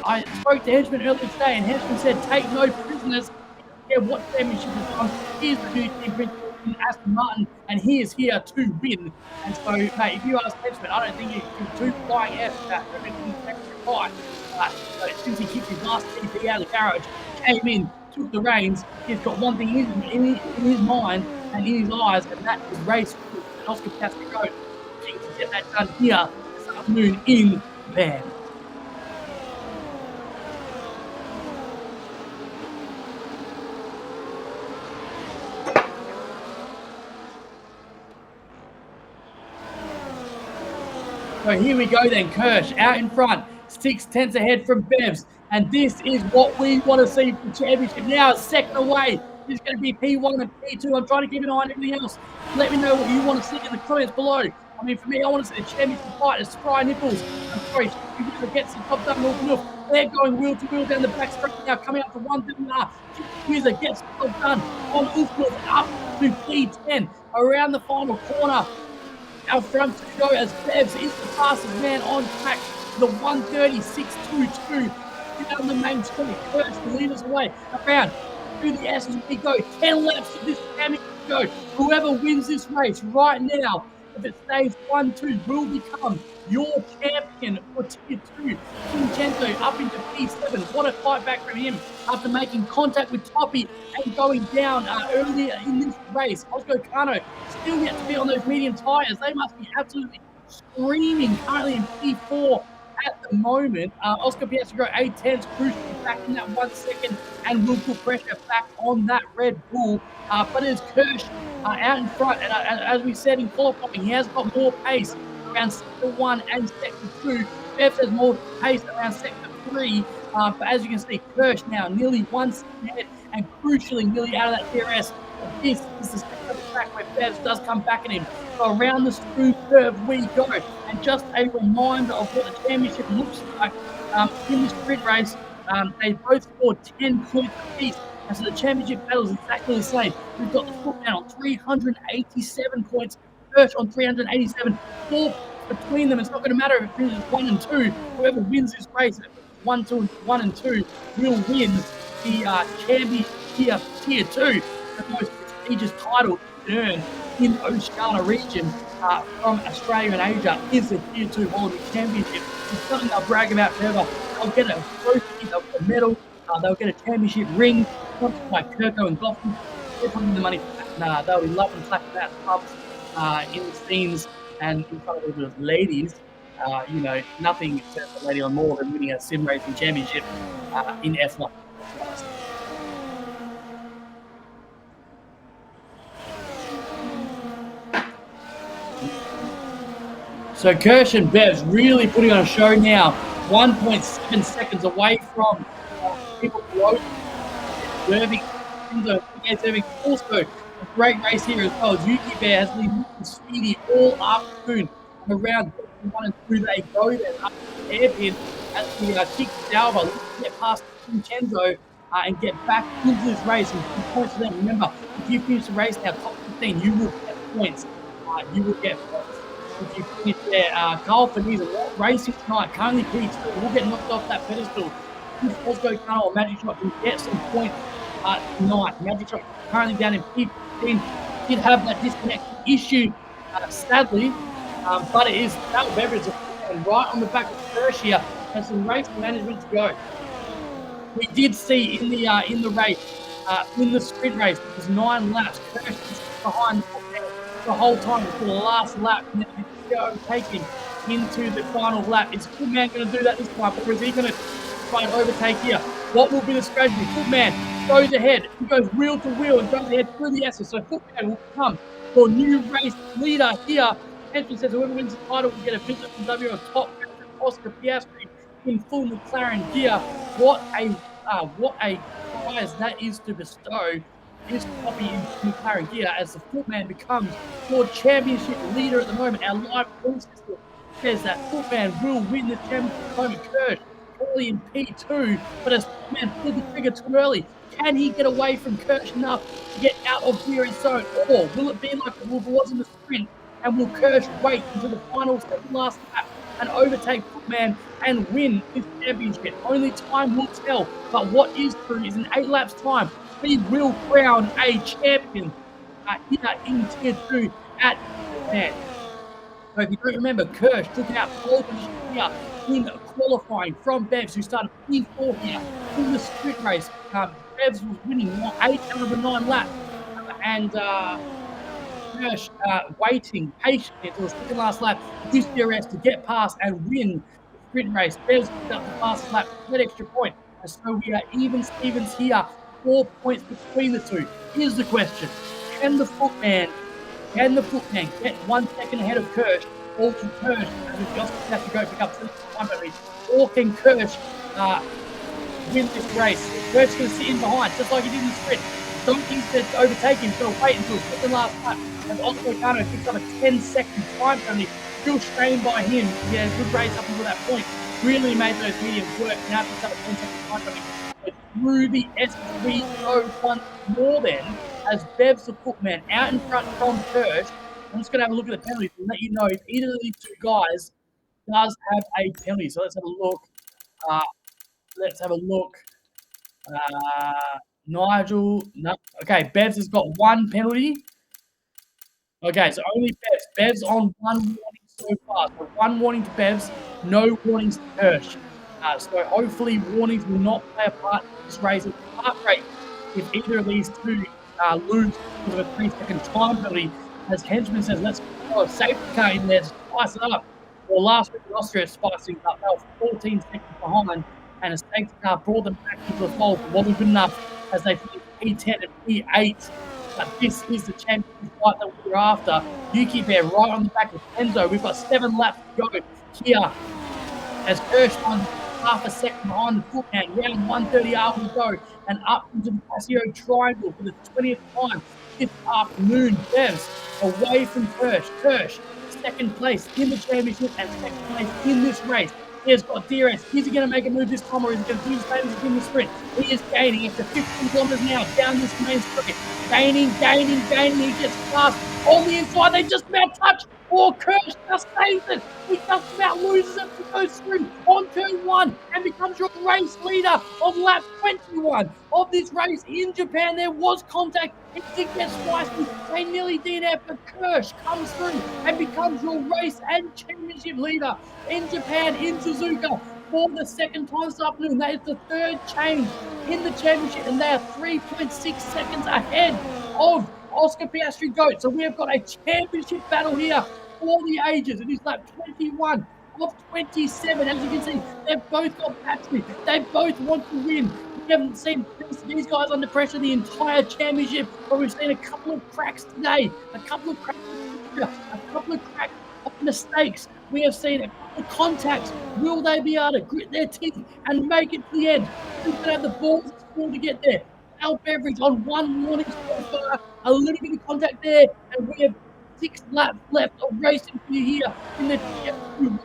I spoke to Henchman earlier today, and Henchman said, take no prisoners. He doesn't care what championship is on. He is the new team principal in Aston Martin, and he is here to win. And so, mate, if you ask Henchman, I don't think he can do flying F that in the fight. Since he kicked his last TP out of the garage, came in, took the reins, he's got one thing in his mind and in his eyes, and that is race with Oscar Piastri Road. To get that done here this afternoon in Japan. So here we go then. Kirsch out in front, 6 tenths ahead from Bevs. And this is what we want to see for the championship now. Second away is going to be P1 and P2. I'm trying to keep an eye on everything else. Let me know what you want to see in the comments below. I mean, for me, I want to see the championship fight as Spry Nichols. I'm sorry, Wheeler gets the job done. They're going wheel to wheel down the back straight now, coming up to 139. Wheeler gets the job done on Ulfmills up to P10 around the final corner. Our front to go as Bevs is the fastest man on track. The 136.22 down the main street. Kurtz the leaders away around through the S's. We go 10 laps of this championship go. Whoever wins this race right now, if it stays 1-2, will become your champion for Tier 2. Vincenzo up into P7. What a fight back from him after making contact with Toppy and going down earlier in this race. Oscar Cano still yet to be on those medium tyres. They must be absolutely screaming currently in P4 at the moment. Oscar Piastri go 8 tenths, crucially back in that 1 second and will put pressure back on that Red Bull. But it's Kirsch out in front. And as we said in qualifying, he has got more pace around sector 1 and sector 2. Bev has more pace around sector 3. But as you can see, Kirsch now nearly 1 second ahead and crucially nearly out of that DRS. This is the second of the track where Bevs does come back at him. So around the screw curve we go. And just a reminder of what the championship looks like in this sprint race. They both scored 10 points apiece. And so the championship battle is exactly the same. We've got the footman on 387 points, Kirsch on 387. 4 between them. It's not going to matter if it finishes 1 and 2. Whoever wins this race, 1 and 2, will win the championship Tier 2. The most prestigious title you can earn in the Oceania region from Australia and Asia is the Tier 2 Holiday Championship. It's something they'll brag about forever. They'll get a trophy, they'll get a medal, they'll get a championship ring, sponsored by Kirko and Goffin. They're putting the money for that. They'll be loving clapping that pubs in the scenes and in front of the ladies. Nothing except a lady on more than winning a sim racing championship in F1. So Kirsch and Bevs really putting on a show now. 1.7 seconds away from people below. Serving also a great race here as well. Yuki Bear has been looking speedy all afternoon. And around 1 and 2 they go then up the hairpin as we kick Salva, looking to get past Vincenzo and get back into this race and 2 points for them. Remember, if you finish the race now top 15, you will get points. You will get points. If you finish there, Carl Faniza racing tonight, currently P2, will get knocked off that pedestal. If Oscar Cano or Magic Shot can get some points tonight. Magic Shot currently down in P15. Did have that disconnect issue, sadly, but it is Battle Beverage and right on the back of Kirsch here and some race management to go. We did see in the race, in the sprint race, it was 9 laps. Kirsch is behind the whole time until the last lap, and then overtaking into the final lap. Is Footman going to do that this time, or is he going to try and overtake here? What will be the strategy? Footman goes ahead. He goes wheel to wheel and goes ahead through the S's. So Footman will become your new race leader here. Henson says whoever wins the title will get a visit from WRL top Oscar Piastri in full McLaren gear. What a prize that is to bestow. Is Poppy in McLaren gear as the Footman becomes your championship leader at the moment. Our live call system says that Footman will win the championship at the moment. Kirsch early in P2, but as Footman pulled the trigger too early, can he get away from Kirsch enough to get out of DRS zone? Or will it be like it was in the sprint? And will Kirsch wait until the final second last lap and overtake Footman and win this championship? Only time will tell. But what is true is in 8 laps' time, we will crown a champion here in Tier 2 at Japan. So if you don't remember, Kirsch took out pole position here in qualifying from Bevs, who started P4 here in the sprint race. Bevs was winning 8 out of the 9 laps. And Kirsch waiting patiently until the second last lap, use DRS to get past and win the sprint race. Bevs picked up the fastest lap, that extra point. And so we are even Stevens here. 4 points between the two. Here's the question. Can the footman get 1 second ahead of Kirsch or will Kirsch, as if Oscar has to go pick up 3 time penalty, or can Kirsch win this race? Kirsch's going to sit in behind, just like he did in the sprint. Don't think to overtake him. He's going to wait until second last lap. As Oscar Logano picks up a 10-second time penalty, still strained by him. Yeah, good race up until that point. Really made those mediums work. Now picks up a 10-second time penalty. But through the SSV go once more then, as Bev's the footman out in front from Kirsch. I'm just going to have a look at the penalties and let you know if either of these two guys does have a penalty. So let's have a look. Let's have a look. Nigel, no. Okay, Bev's has got 1 penalty. Okay, so only Bev's. Bev's on 1 warning so far. So 1 warning to Bev's, no warnings to Kirsch. So hopefully warnings will not play a part in this race. It's heartbreak if either of these two lose because of a 3-second time penalty. As Henchman says, let's throw a safety car in there to spice it up. Well, last week in Austria spiced things up. They were 14 seconds behind, and a safety car brought them back into the fold. It wasn't good enough as they finished P10 and P8. But this is the championship fight that we're after. Yuki Bear right on the back of Enzo. We've got 7 laps to go here as Kirsch runs half a second behind the footman. Round 130R we go and up into the Casio Triangle for the 20th time this afternoon. Bevs away from Kirsch. Kirsch, second place in the championship and second place in this race. Here's got DRS. Is he going to make a move this time or is he going to do the same as he did in the sprint? He is gaining up to 15 kilometers an hour down this main straight. Gaining. He gets past on the inside. They just about touch. Or Kirsch just saves it. He just about loses it. He goes through on turn 1 and becomes your race leader of lap 21 of this race in Japan. There was contact. It did get spicy. They nearly DNF, but Kirsch comes through and becomes your race and championship leader in Japan, in Suzuka, for the second time this afternoon. That is the 3rd change in the championship, and they are 3.6 seconds ahead of Oscar Piastri GOAT. So we have got a championship battle here for the ages. It is lap 21 of 27. As you can see, they've both got battery. They both want to win. We haven't seen these guys under pressure the entire championship, but we've seen a couple of cracks today, a couple of cracks of mistakes. We have seen a couple of contacts. Will they be able to grit their teeth and make it to the end? Who's going to have the balls to get there? Our Beverage on 1 warning so far, a little bit of contact there, and we have 6 laps left of racing for you here in the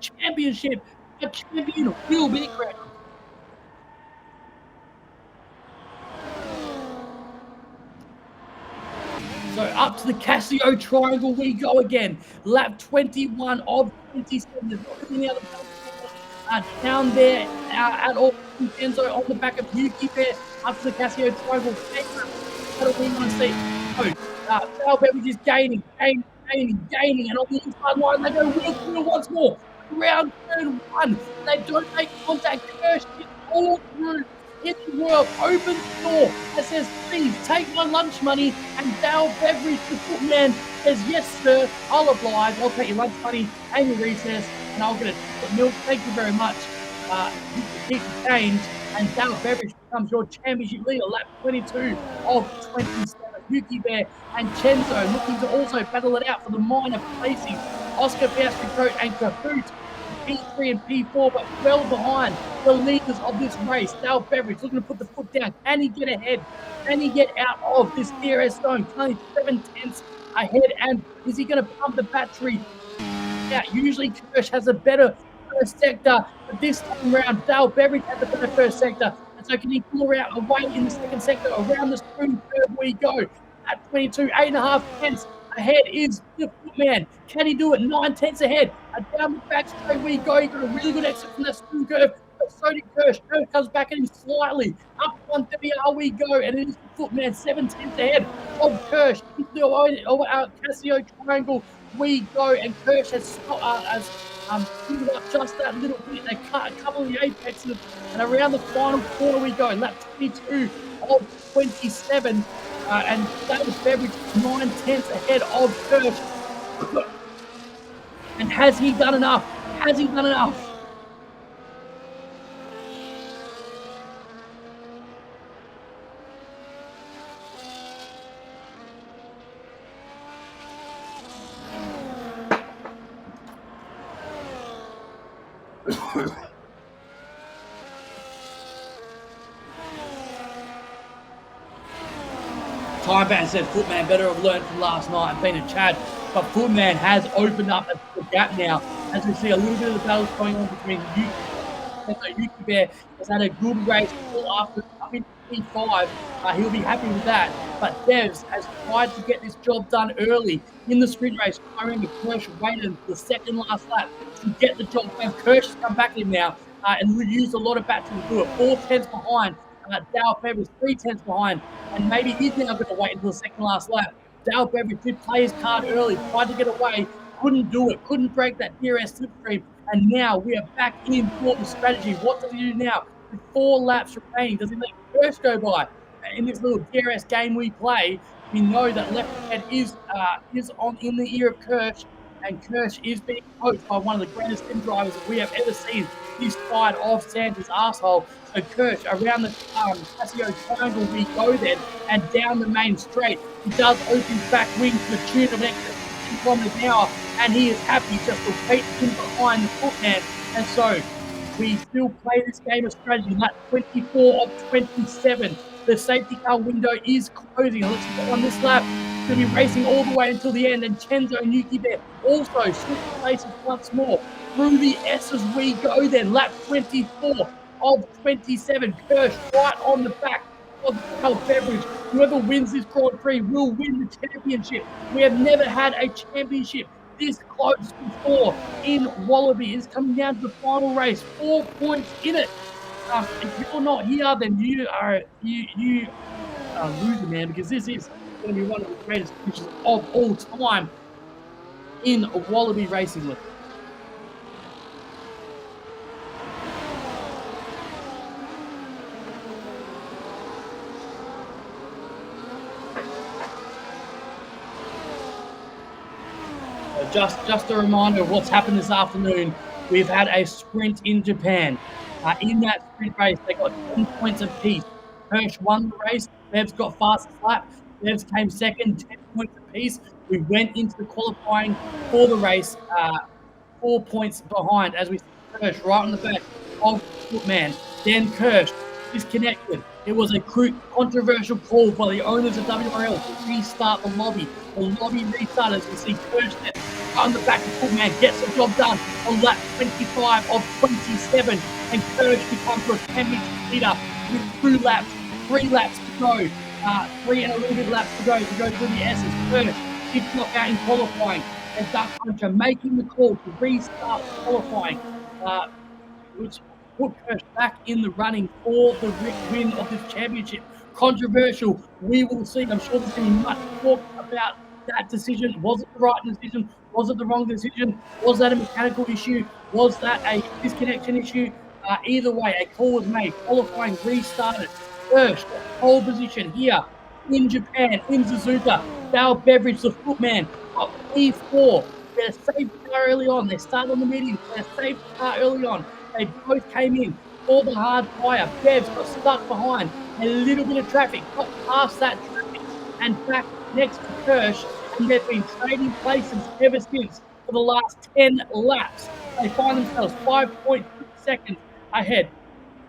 championship. A champion will be crowned. So up to the Casio Triangle we go again. Lap 21 of 27. There's not really any other down there at all. Enzo on the back of Yuki Bear up to the Casio Triangle. That'll be nice to see. Sal Beverage is gaining. And on the inside line, they go wheel once more. Around turn 1. They don't make contact. Kirsch gets all through. In the world, open the door that says, please take my lunch money. And Dale Beveridge, the footman, says, yes, sir, I'll oblige. I'll take your lunch money and your recess, and I'll get a milk. Thank you very much. Keep the change, and Dale Beveridge becomes your championship leader, lap 22 of 27. Yuki Bear and Chenzo looking to also battle it out for the minor placing. Oscar Piastri GOAT and Cahoot P3 and P4, but well behind the leaders of this race. Dale Beveridge looking to put the foot down. Can he get ahead? Can he get out of this DRS zone? Only 7/10 ahead, and is he going to pump the battery out? Usually Kirsch has a better first sector, but this time around Dale Beveridge has a better first sector. And so can he pull around away in the second sector? Around the spoon curve we go. At 22, 8.5 tenths ahead is the footman. Can he do it? 9 tenths ahead. Down the back straight we go. He got a really good exit from that spoon curve. But so did Kirsch. Kirsch comes back at him slightly. Up 130R we go. And it is the footman 7 tenths ahead of Kirsch. Into the Casio Triangle we go. And Kirsch has filled up just that little bit. They cut a couple of the apexes. And around the final corner we go. Lap 22 of 27. And David Beveridge 9 tenths ahead of Kirsch. And has he done enough? Has he done enough? Time Batten said Footman better have learned from last night and been a Chad, but Footman has opened up a gap now as we see a little bit of the battles going on between Yuki. Yuki Bear has had a good race after coming to P5. He'll be happy with that. But Devs has tried to get this job done early in the sprint race. I remember Kirsch waited until the second last lap to get the job done. Kirsch has come back in now and we used a lot of battery to do it. 4/10 behind. Dale Beveridge 3/10 behind. And maybe he's now going to wait until the second last lap. Dale Beveridge did play his card early, tried to get away, couldn't do it, couldn't break that DRS slipstream. And now we are back in for the strategy. What does he do now? With 4 laps remaining, does he let Kirsch go by? In this little DRS game we play, we know that left head is on in the ear of Kirsch, and Kirsch is being coached by one of the greatest sim drivers that we have ever seen this side of Santa's arsehole. So Kirsch around the Casio triangle we go then, and down the main straight. He does open his back wing to the tune of an extra 50 kilometers an hour, and he is happy just to beat him behind the Footman. And so we still play this game of strategy. Lap 24 of 27. The safety car window is closing. Let's go on this lap. It's going to be racing all the way until the end. And Chenzo and Yuki Bear also switch places once more. Through the S's we go then. Lap 24 of 27. Kirsch right on the back of Dale Beveridge. Whoever wins this Grand Prix will win the championship. We have never had a championship this close before in Wallaby. It's coming down to the final race. 4 points in it. If you're not here, then you are a loser, man, because this is going to be one of the greatest finishes of all time in a Wallaby Racing League. Just a reminder of what's happened this afternoon. We've had a sprint in Japan. In that sprint race, they got 10 points apiece. Hirsch won the race. Bev's got fastest lap. Bev's came second, 10 points apiece. We went into the qualifying for the race 4 points behind as we see Hirsch right on the back of Footman. Then Kirsch disconnected. It was a controversial call by the owners of WRL to restart the lobby. The lobby restarted as we see Kirsch on the back of Footman, gets the job done on lap 25 of 27, and Kirsch becomes a championship leader with 3 laps to go. 3 and a little bit laps to go through the S's. Kirsch did knock out in qualifying, and Duck Hunter making the call to restart qualifying, which put Kirsch back in the running for the win of this championship. Controversial, we will see. I'm sure there's going to be much talk about that decision. Was it the right decision? Was it the wrong decision? Was that a mechanical issue? Was that a disconnection issue? Either way, a call was made. Qualifying restarted. Kirsch, pole position here in Japan, in Suzuka. Dale Beveridge, the Footman, got P4. They had a safety car early on. They started on the medium. They had a safety car early on. They both came in for the hard fire. Bev's got stuck behind a little bit of traffic, got past that traffic and back next to Kirsch, and they've been trading places ever since for the last 10 laps. They find themselves 5.6 seconds ahead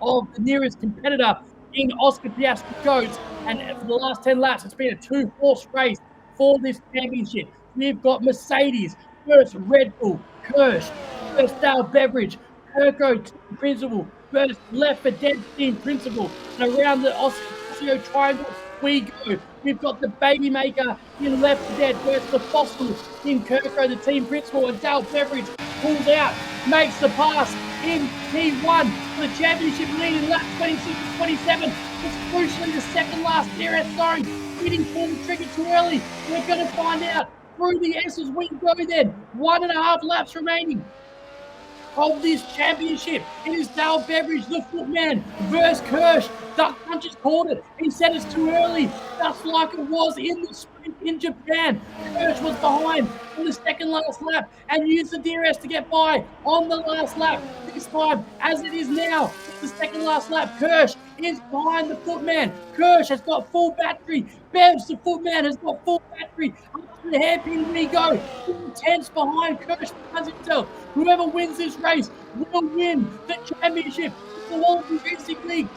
of the nearest competitor in Oscar Piastri Goats, and for the last 10 laps, it's been a 2-horse race for this championship. We've got Mercedes, first Red Bull, Kirsch, first Dale Beveridge, Kirko team principal, first Left for Dead team principal, and around the Oscar triangle we go. We've got the baby maker in Left for Dead versus the fossil in Kirko, the team principal, and Dale Beveridge pulls out, makes the pass in T1 for the championship lead in lap 26 to 27. It's crucially the second last DRS zone. Hitting pull the trigger too early. We're going to find out through the S's we go then. 1.5 laps remaining of this championship. It is Dale Beveridge, the Footman, versus Kirsch. Duck Punches called it. He said it's too early, just like it was in the sprint. in Japan. Kirsch was behind on the second last lap and used the DRS to get by on the last lap. This time, as it is now, it's the second last lap. Kirsch is behind the footman. Kirsch has got full battery. Bevs, the footman, has got full battery. Up to the hairpin we go. 4 tenths behind. Kirsch finds himself. Whoever wins this race will win the championship. The Wallaby Racing League.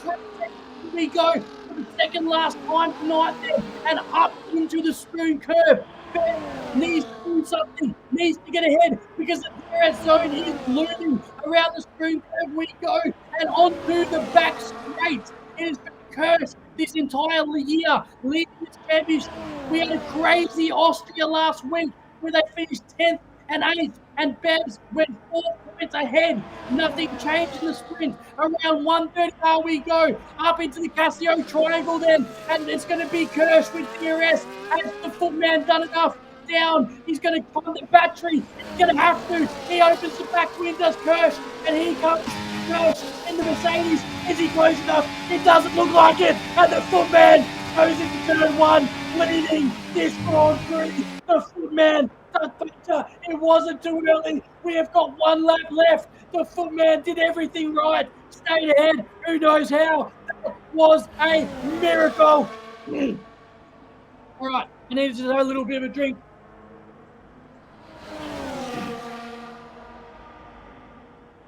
We go for the second last time tonight there and up into the spoon curve. Ben needs to do something, needs to get ahead because the DRS zone is looming. Around the spoon curve we go and onto the back straight. It has been cursed this entire year leading this championship. We had a crazy Austria last week where they finished 10th and 8th, and Bevs went 4 points ahead. Nothing changed in the sprint. Around 130 we go up into the Casio triangle then, and it's going to be Kirsch with DRS. Has the footman done enough? Down. He's going to come the battery. He's going to have to. He opens the back windows, Kirsch, and here comes Kirsch in the Mercedes. Is he close enough? It doesn't look like it. And the footman goes into turn 1, leading this Grand Prix. The footman. It wasn't too early. We have got 1 lap left. The footman did everything right. Stayed ahead. Who knows how? That was a miracle. All right. I need to have a little bit of a drink.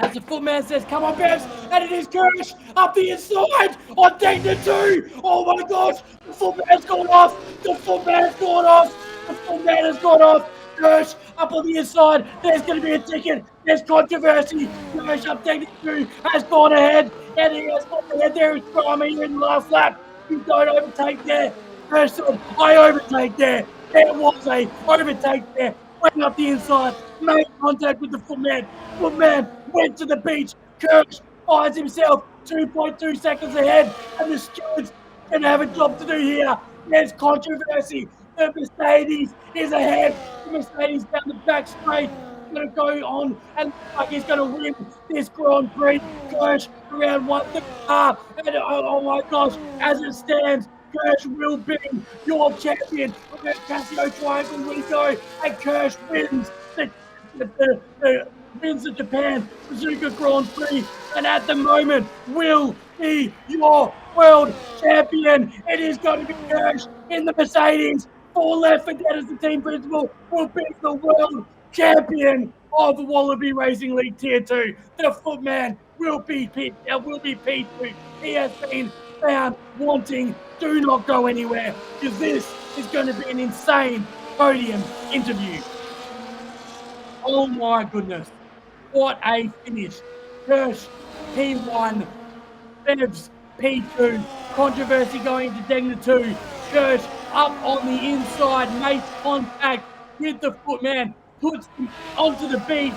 As the footman says, come on, Bevs, and it is Kirsch up the inside on Dagna 2. Oh my gosh, the footman's gone off. The footman's gone off. The footman has gone off. Kirsch up on the inside. There's going to be a ticket. There's controversy. Kirsch up Dagna 2 has gone ahead, and he has gone ahead. There is drama here in the last lap. You don't overtake there. Kirsch said, I overtake there. There was a overtake there. Went up the inside, made contact with the footman. Footman went to the beach. Kirsch finds himself 2.2 seconds ahead, and the stewards going to have a job to do here. There's controversy. The Mercedes is ahead. The Mercedes down the back straight. Going to go on and look like he's going to win this Grand Prix. Kirsch around 130. And oh my gosh, as it stands, Kirsch will be your champion. Around Casio Triangle we go, and Kirsch wins wins the Japan Suzuka Grand Prix, and at the moment will be your world champion. It is going to be Kirsch in the Mercedes. 4 left for Dead as the team principal will be the world champion of the Wallaby Racing League Tier 2. The footman will be P2. He has been found wanting. Do not go anywhere, because this is going to be an insane podium interview. Oh my goodness. What a finish. Kirsch, P1, Bevs, P2, controversy going to Degner 2. Kirsch up on the inside, makes contact with the footman, puts him onto the beach,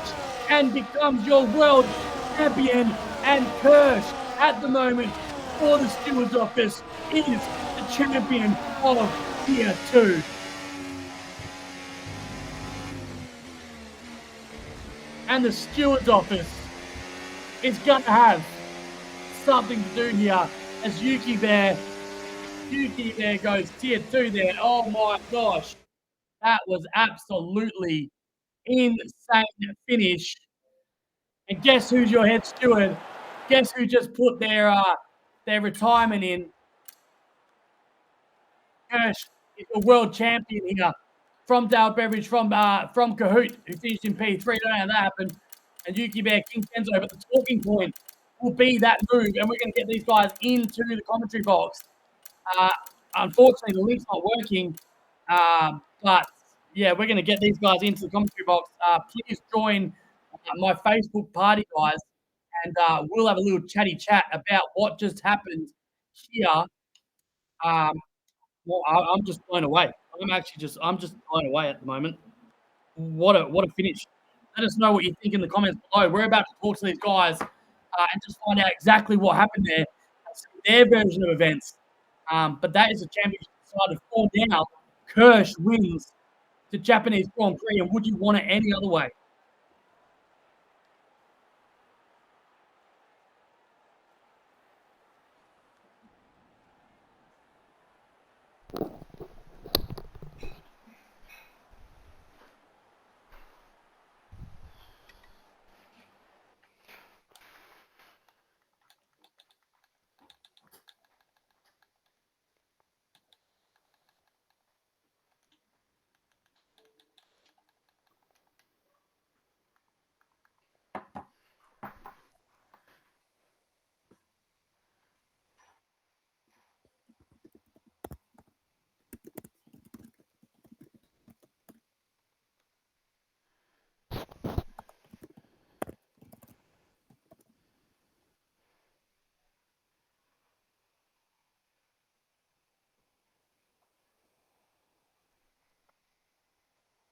and becomes your world champion. And Kirsch, at the moment, for the steward's office, is the champion of Tier 2. And the steward's office is going to have something to do here as Yuki Bear goes Tier 2 there. Oh my gosh. That was absolutely insane finish. And guess who's your head steward? Guess who just put their retirement in? Kirsch is the world champion here from Dale Beveridge, from Kahoot, who finished in P3. I don't know how that happened. And Yuki Bear, King Kenzo. But the talking point will be that move, and we're going to get these guys into the commentary box. Unfortunately, the link's not working, but yeah, we're going to get these guys into the commentary box. Please join my Facebook party, guys, and we'll have a little chatty chat about what just happened here. Well, I'm just blown away. I'm just blown away at the moment. What a finish! Let us know what you think in the comments below. We're about to talk to these guys and just find out exactly what happened there, their version of events. But that is a championship decided for now. Kirsch wins the Japanese Grand Prix, and would you want it any other way?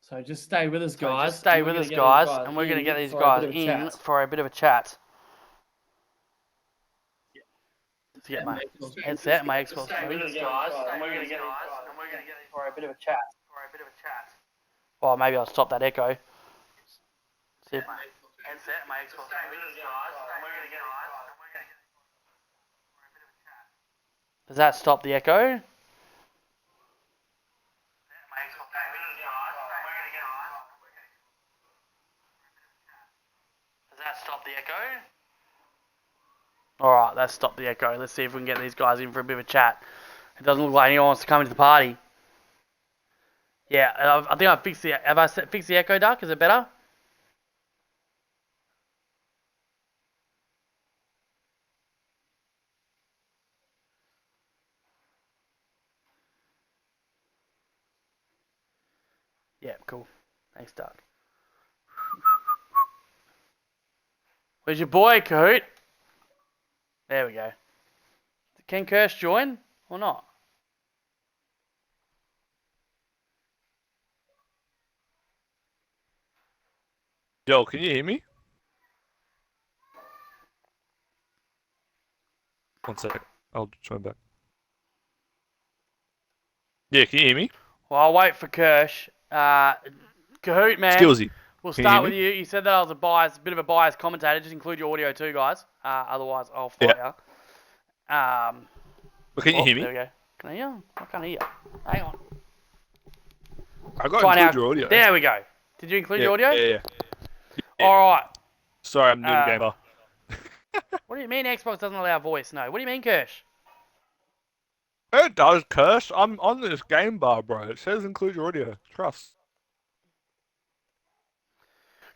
So just stay with us, guys.
Just stay with us, guys, and we're going to get these guys in for a bit of a chat. To get my headset, my Xbox. Stay with us, guys, and we're going to get these for a bit of a chat. Well, maybe I'll stop that echo. See if my headset, my Xbox. Stay with us, guys, and we're going to get Does that stop the echo? Does that stop the echo? Alright, that stopped the echo. Let's see if we can get these guys in for a bit of a chat. It doesn't look like anyone wants to come into the party. Yeah, I think I fixed the... Have I fixed the echo, Duck? Is it better? Yeah, cool. Thanks, Duck. Where's your boy, Kahoot? There we go. Can Kirsch join or not?
Yo, can you hear me? One sec. I'll join back. Yeah, can you hear me?
Well, I'll wait for Kirsch. Kahoot, man.
Skillsy.
We'll
Can you
start
hear
with
me?
you. You said that I was a bit of a biased commentator. Just include your audio too, guys. Otherwise, I'll fight you.
But can you hear me?
There we go. Can I hear you? I can't hear you. Hang on.
I got to include your audio.
There we go. Did you include your audio?
Yeah.
All right.
Sorry, I'm new to gamer.
What do you mean Xbox doesn't allow voice? No. What do you mean, Kirsch?
It does, Curse. I'm on this game bar, bro. It says include your audio. Trust.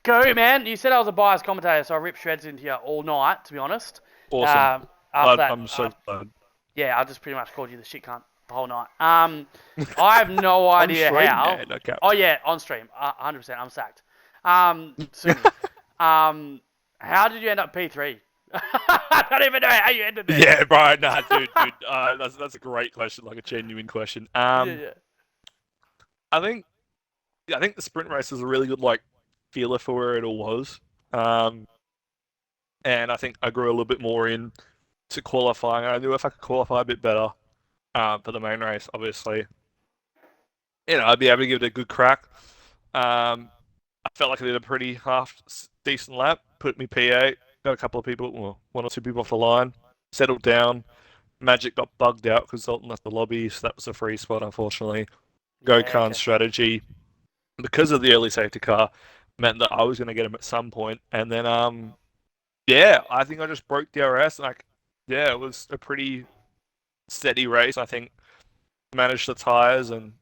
Go, man. You said I was a biased commentator, so I ripped shreds into you all night, to be honest.
Awesome.
After
I'm so glad.
Yeah, I just pretty much called you the shit cunt the whole night. I have no idea
stream?
how.
Yeah, no cap.
Oh, yeah, on stream. 100%. I'm sacked. Sue me. How did you end up P3? I don't even know how you ended there.
Yeah, bro. Nah, dude. That's a great question, like a genuine question.
Yeah.
I think the sprint race is a really good feeler for where it all was. And I think I grew a little bit more in to qualifying. I knew if I could qualify a bit better for the main race, obviously, I'd be able to give it a good crack. I felt like I did a pretty half decent lap, put me P8, got a couple of people, well, one or two people off the line, settled down. Magic got bugged out because Zoltan left the lobby, so that was a free spot, unfortunately. Gokhan's strategy, because of the early safety car, meant that I was going to get him at some point. And then, I think I just broke DRS. It was a pretty steady race. I think managed the tires and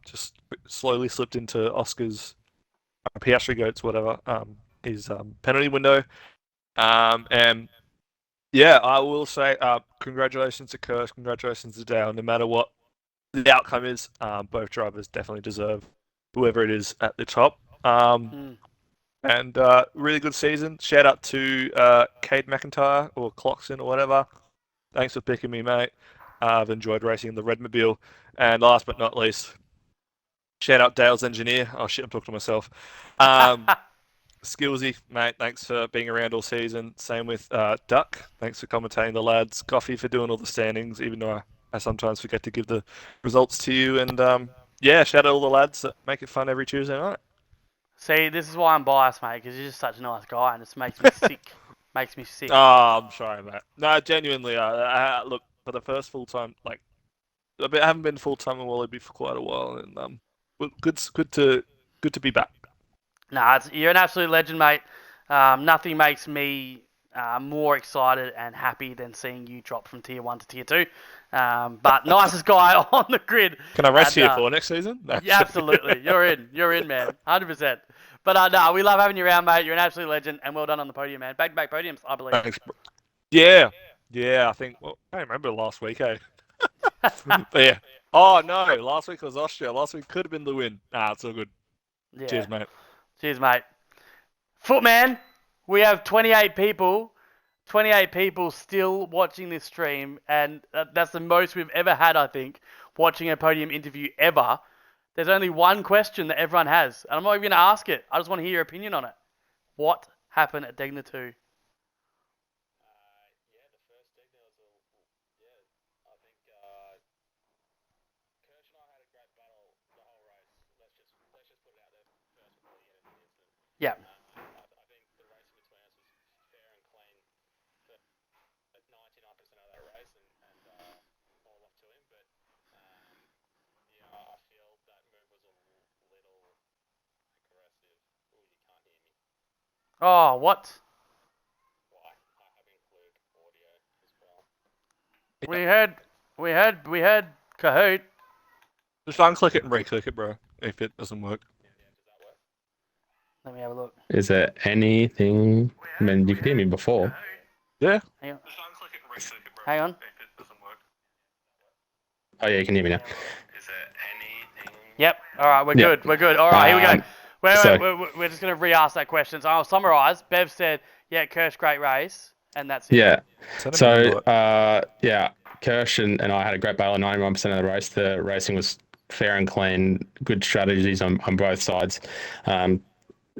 just slowly slipped into Oscar's Piastri Goats, whatever, his penalty window. And yeah, I will say congratulations to Kirsch, congratulations to Dale. No matter what the outcome is, both drivers definitely deserve whoever it is at the top. And really good season. Shout out to Cade McIntyre or Cloxon or whatever. Thanks for picking me, mate. I've enjoyed racing in the Redmobile. And last but not least, shout out Dale's engineer. Oh shit, I'm talking to myself. Skillsy, mate. Thanks for being around all season. Same with Duck. Thanks for commentating the lads. Coffee for doing all the standings, even though I sometimes forget to give the results to you. And shout out all the lads that make it fun every Tuesday night.
See, this is why I'm biased, mate, because you're just such a nice guy, and it makes me sick. Makes me sick.
Oh, I'm sorry, mate. No, genuinely, look, for the first full-time, I haven't been full-time in Wallaby for quite a while, and good to be back.
Nah, you're an absolute legend, mate. Nothing makes me more excited and happy than seeing you drop from Tier 1 to Tier 2. But nicest guy on the grid.
Can I rest here for next season? No.
Yeah, absolutely. You're in, man. 100%. But we love having you around, mate. You're an absolute legend, and well done on the podium, man. Back-to-back podiums, I believe.
Thanks, bro. Yeah, I think, I don't remember last week, eh? But yeah. Oh, no, last week was Austria. Last week could have been the win. Nah, it's all good.
Yeah.
Cheers, mate.
Cheers, mate. Footman, we have 28 people. 28 people still watching this stream, and that's the most we've ever had, I think, watching a podium interview ever. There's only one question that everyone has, and I'm not even going to ask it. I just want to hear your opinion on it. What happened at Degna 2? Yeah. Oh, what? We heard Kahoot.
Just unclick it and re-click it, bro, if it doesn't work.
Let me have a look.
Is there anything? I mean, you could hear me before.
Yeah.
Hang on. Hang on.
Oh yeah, you can hear me now.
Yep. All right, we're
Yeah.
good. We're good. All right, here we go.
so-
We're just going to re-ask that question. So I'll summarise. Bev said, yeah, Kirsch, great race. And that's it.
Yeah.
Send him
So,
an invite.
yeah, Kirsch and I had a great battle. 91% of the race. The racing was fair and clean. Good strategies on both sides.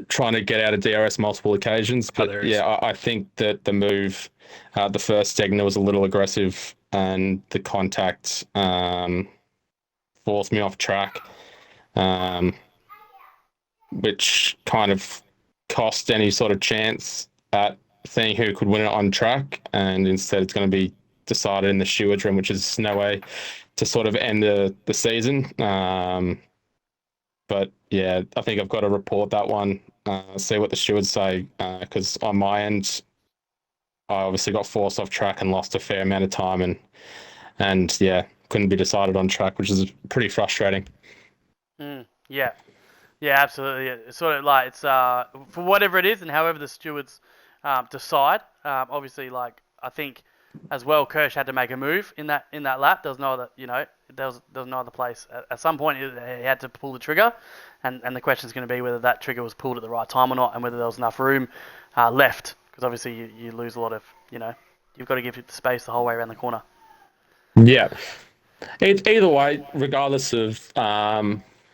Trying to get out of DRS multiple occasions. But
there is.
yeah, I think that the move, the first Stegner was a little aggressive, and the contact forced me off track, which kind of cost any sort of chance at seeing who could win it on track. And instead, it's going to be decided in the steward's room, which is no way to sort of end the season. But yeah, I think I've got to report that one, see what the stewards say, because on my end, I obviously got forced off track and lost a fair amount of time, and yeah, couldn't be decided on track, which is pretty frustrating.
Yeah. Yeah, absolutely. It's sort of like it's for whatever it is and however the stewards decide. Obviously, like I think as well, Kirsch had to make a move in that lap. There was no other, there was no other place. At some point, he had to pull the trigger, and the question is going to be whether that trigger was pulled at the right time or not, and whether there was enough room left. Because obviously, you lose a lot of, you've got to give it the space the whole way around the corner.
Yeah. Either way, regardless of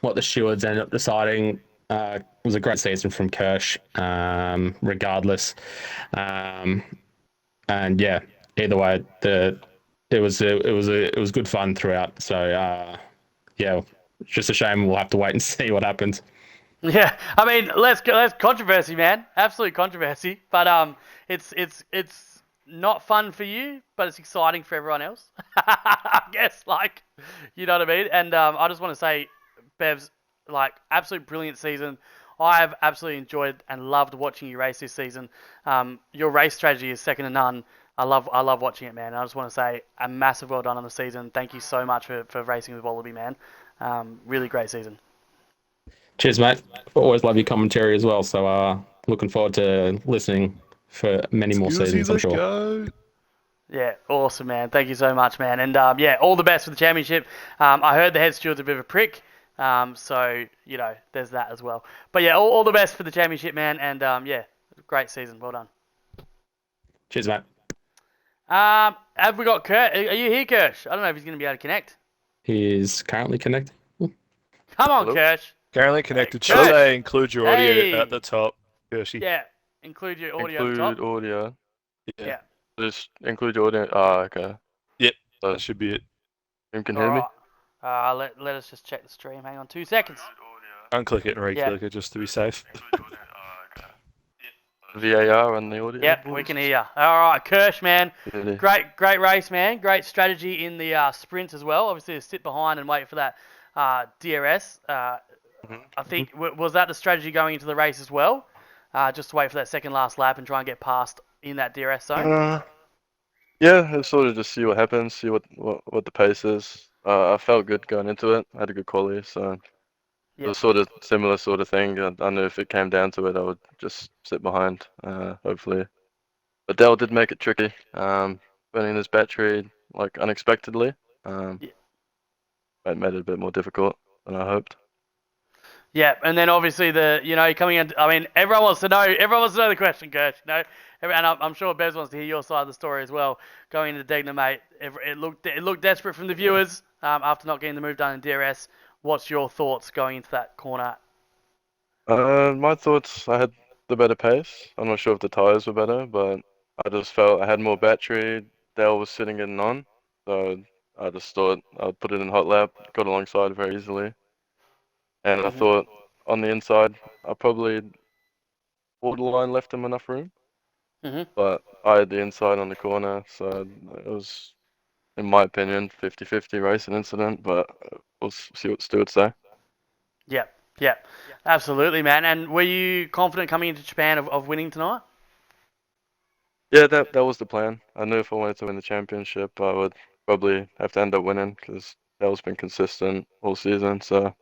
what the stewards ended up deciding, it was a great season from Kirsch, regardless. And yeah, either way, it was good fun throughout. So yeah, it's just a shame we'll have to wait and see what happens.
Yeah, I mean, let's controversy, man. Absolute controversy. But it's not fun for you, but it's exciting for everyone else. I guess, like, you know what I mean. And I just want to say, Bev's like absolute brilliant season. I have absolutely enjoyed and loved watching you race this season. Your race strategy is second to none. I love watching it, man. And I just want to say a massive well done on the season. Thank you so much for racing with Wallaby, man. Really great season.
Cheers, mate. Always love your commentary as well. So looking forward to listening for many more seasons, I'm sure.
Go.
Yeah, awesome, man. Thank you so much, man. And yeah, all the best for the championship. I heard the head steward's a bit of a prick. So, there's that as well. But yeah, all the best for the championship, man. And yeah, great season. Well done.
Cheers, mate.
Have we got Kurt? Are you here, Kirsch? I don't know if he's going to be able to connect.
He is currently connected.
Come on, Kirsch.
Currently connected.
Hey,
Should
Kirsch.
they include your audio
Hey.
at the top, Kirsty?
Yeah, include your audio
Include
at the top.
audio.
Yeah.
Just include your audio. Oh, okay.
Yep,
So
that should be it.
you can hear me?
Alright. Let us just check the stream. Hang on 2 seconds.
Unclick it and re-click it just to be safe.
VAR and the audio.
Yep, we can hear you. Alright, Kirsch, man.
Really?
Great race, man. Great strategy in the sprint as well. Obviously, to sit behind and wait for that DRS. I think, was that the strategy going into the race as well? Just to wait for that second last lap and try and get past in that DRS zone?
Yeah, it's sort of just see what happens, see what the pace is. I felt good going into it. I had a good quality, so it was sort of similar sort of thing. I knew if it came down to it, I would just sit behind, hopefully. But Dell did make it tricky, burning his battery like unexpectedly. It made it a bit more difficult than I hoped.
Yeah, and then obviously coming in. I mean, everyone wants to know the question, Kirsch. And I'm sure Bez wants to hear your side of the story as well. Going into Degna, mate, it looked desperate from the viewers after not getting the move done in DRS. What's your thoughts going into that corner?
My thoughts, I had the better pace. I'm not sure if the tires were better, but I just felt I had more battery. Dale was sitting getting on, so I just thought I'd put it in hot lap, got alongside very easily. And I thought on the inside, I probably borderline left him enough room,
Mm-hmm.
but I had the inside on the corner, so it was, in my opinion, 50-50 racing incident, but we'll see what Stu would say.
Yep, absolutely, man. And were you confident coming into Japan of winning tonight?
Yeah, that was the plan. I knew if I wanted to win the championship, I would probably have to end up winning because Dale's been consistent all season. So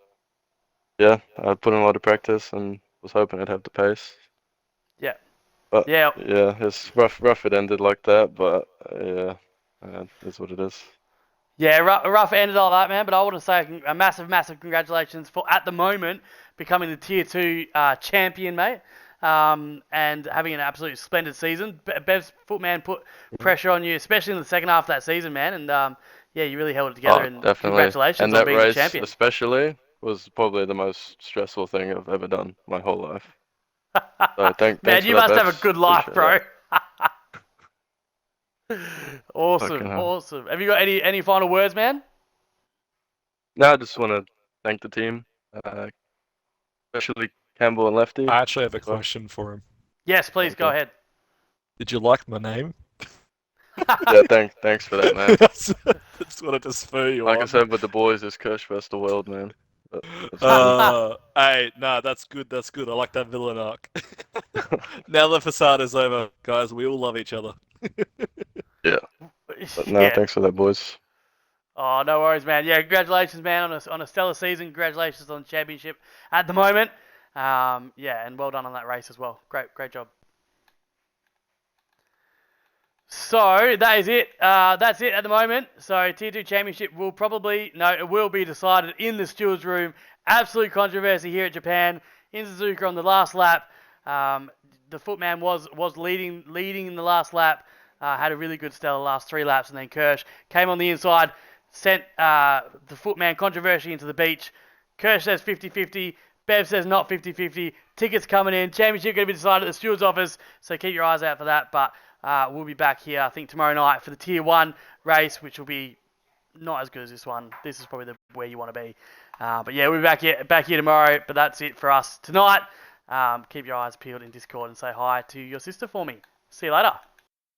yeah, I put in a lot of practice and was hoping I'd have the pace.
Yeah.
But
Yeah.
yeah, it's rough it ended like that, but it's what it is.
Yeah, rough ended all that, man. But I want to say a massive congratulations for, at the moment, becoming the Tier 2 champion, mate. And having an absolute splendid season. Bev's Footman put pressure on you, especially in the second half of that season, man. And yeah, you really held it together.
Oh,
And
definitely.
congratulations
And
on
that
being the
race
champion.
especially was probably the most stressful thing I've ever done my whole life. So
Man,
thanks
you
for that,
must have a
Bevs.
good life,
Appreciate
bro.
that.
Awesome,
Fucking hell.
awesome. Have you got any final words, man?
No, I just want to thank the team, especially Campbell and Lefty.
I actually have a
Well,
question for him.
Yes, please go
okay.
ahead.
Did you like my name?
Yeah, thanks for that, man.
That's what I just spur you
Like I
on.
said with the boys, it's Kirsch versus the world, man. That's cool.
Hey, nah, that's good. That's good. I like that villain arc. Now the facade is over, guys. We all love each other.
Yeah. But no,
Yeah.
thanks for that, boys.
Oh, no worries, man. Yeah, congratulations, man, on a stellar season. Congratulations on the championship at the moment. Yeah, and well done on that race as well. Great job. So that is it. That's it at the moment. So Tier 2 Championship it will be decided in the stewards room. Absolute controversy here at Japan. In Suzuka on the last lap. The Footman was leading in the last lap. Had a really good stellar last 3 laps, and then Kirsch came on the inside, sent the Footman controversy into the beach. Kirsch says 50-50. Bev says not 50-50. Tickets coming in. Championship going to be decided at the stewards office. So keep your eyes out for that. But we'll be back here, I think, tomorrow night for the Tier 1 race, which will be not as good as this one. This is probably where you want to be. But yeah, we'll be back here tomorrow. But that's it for us tonight. Keep your eyes peeled in Discord and say hi to your sister for me. See you later.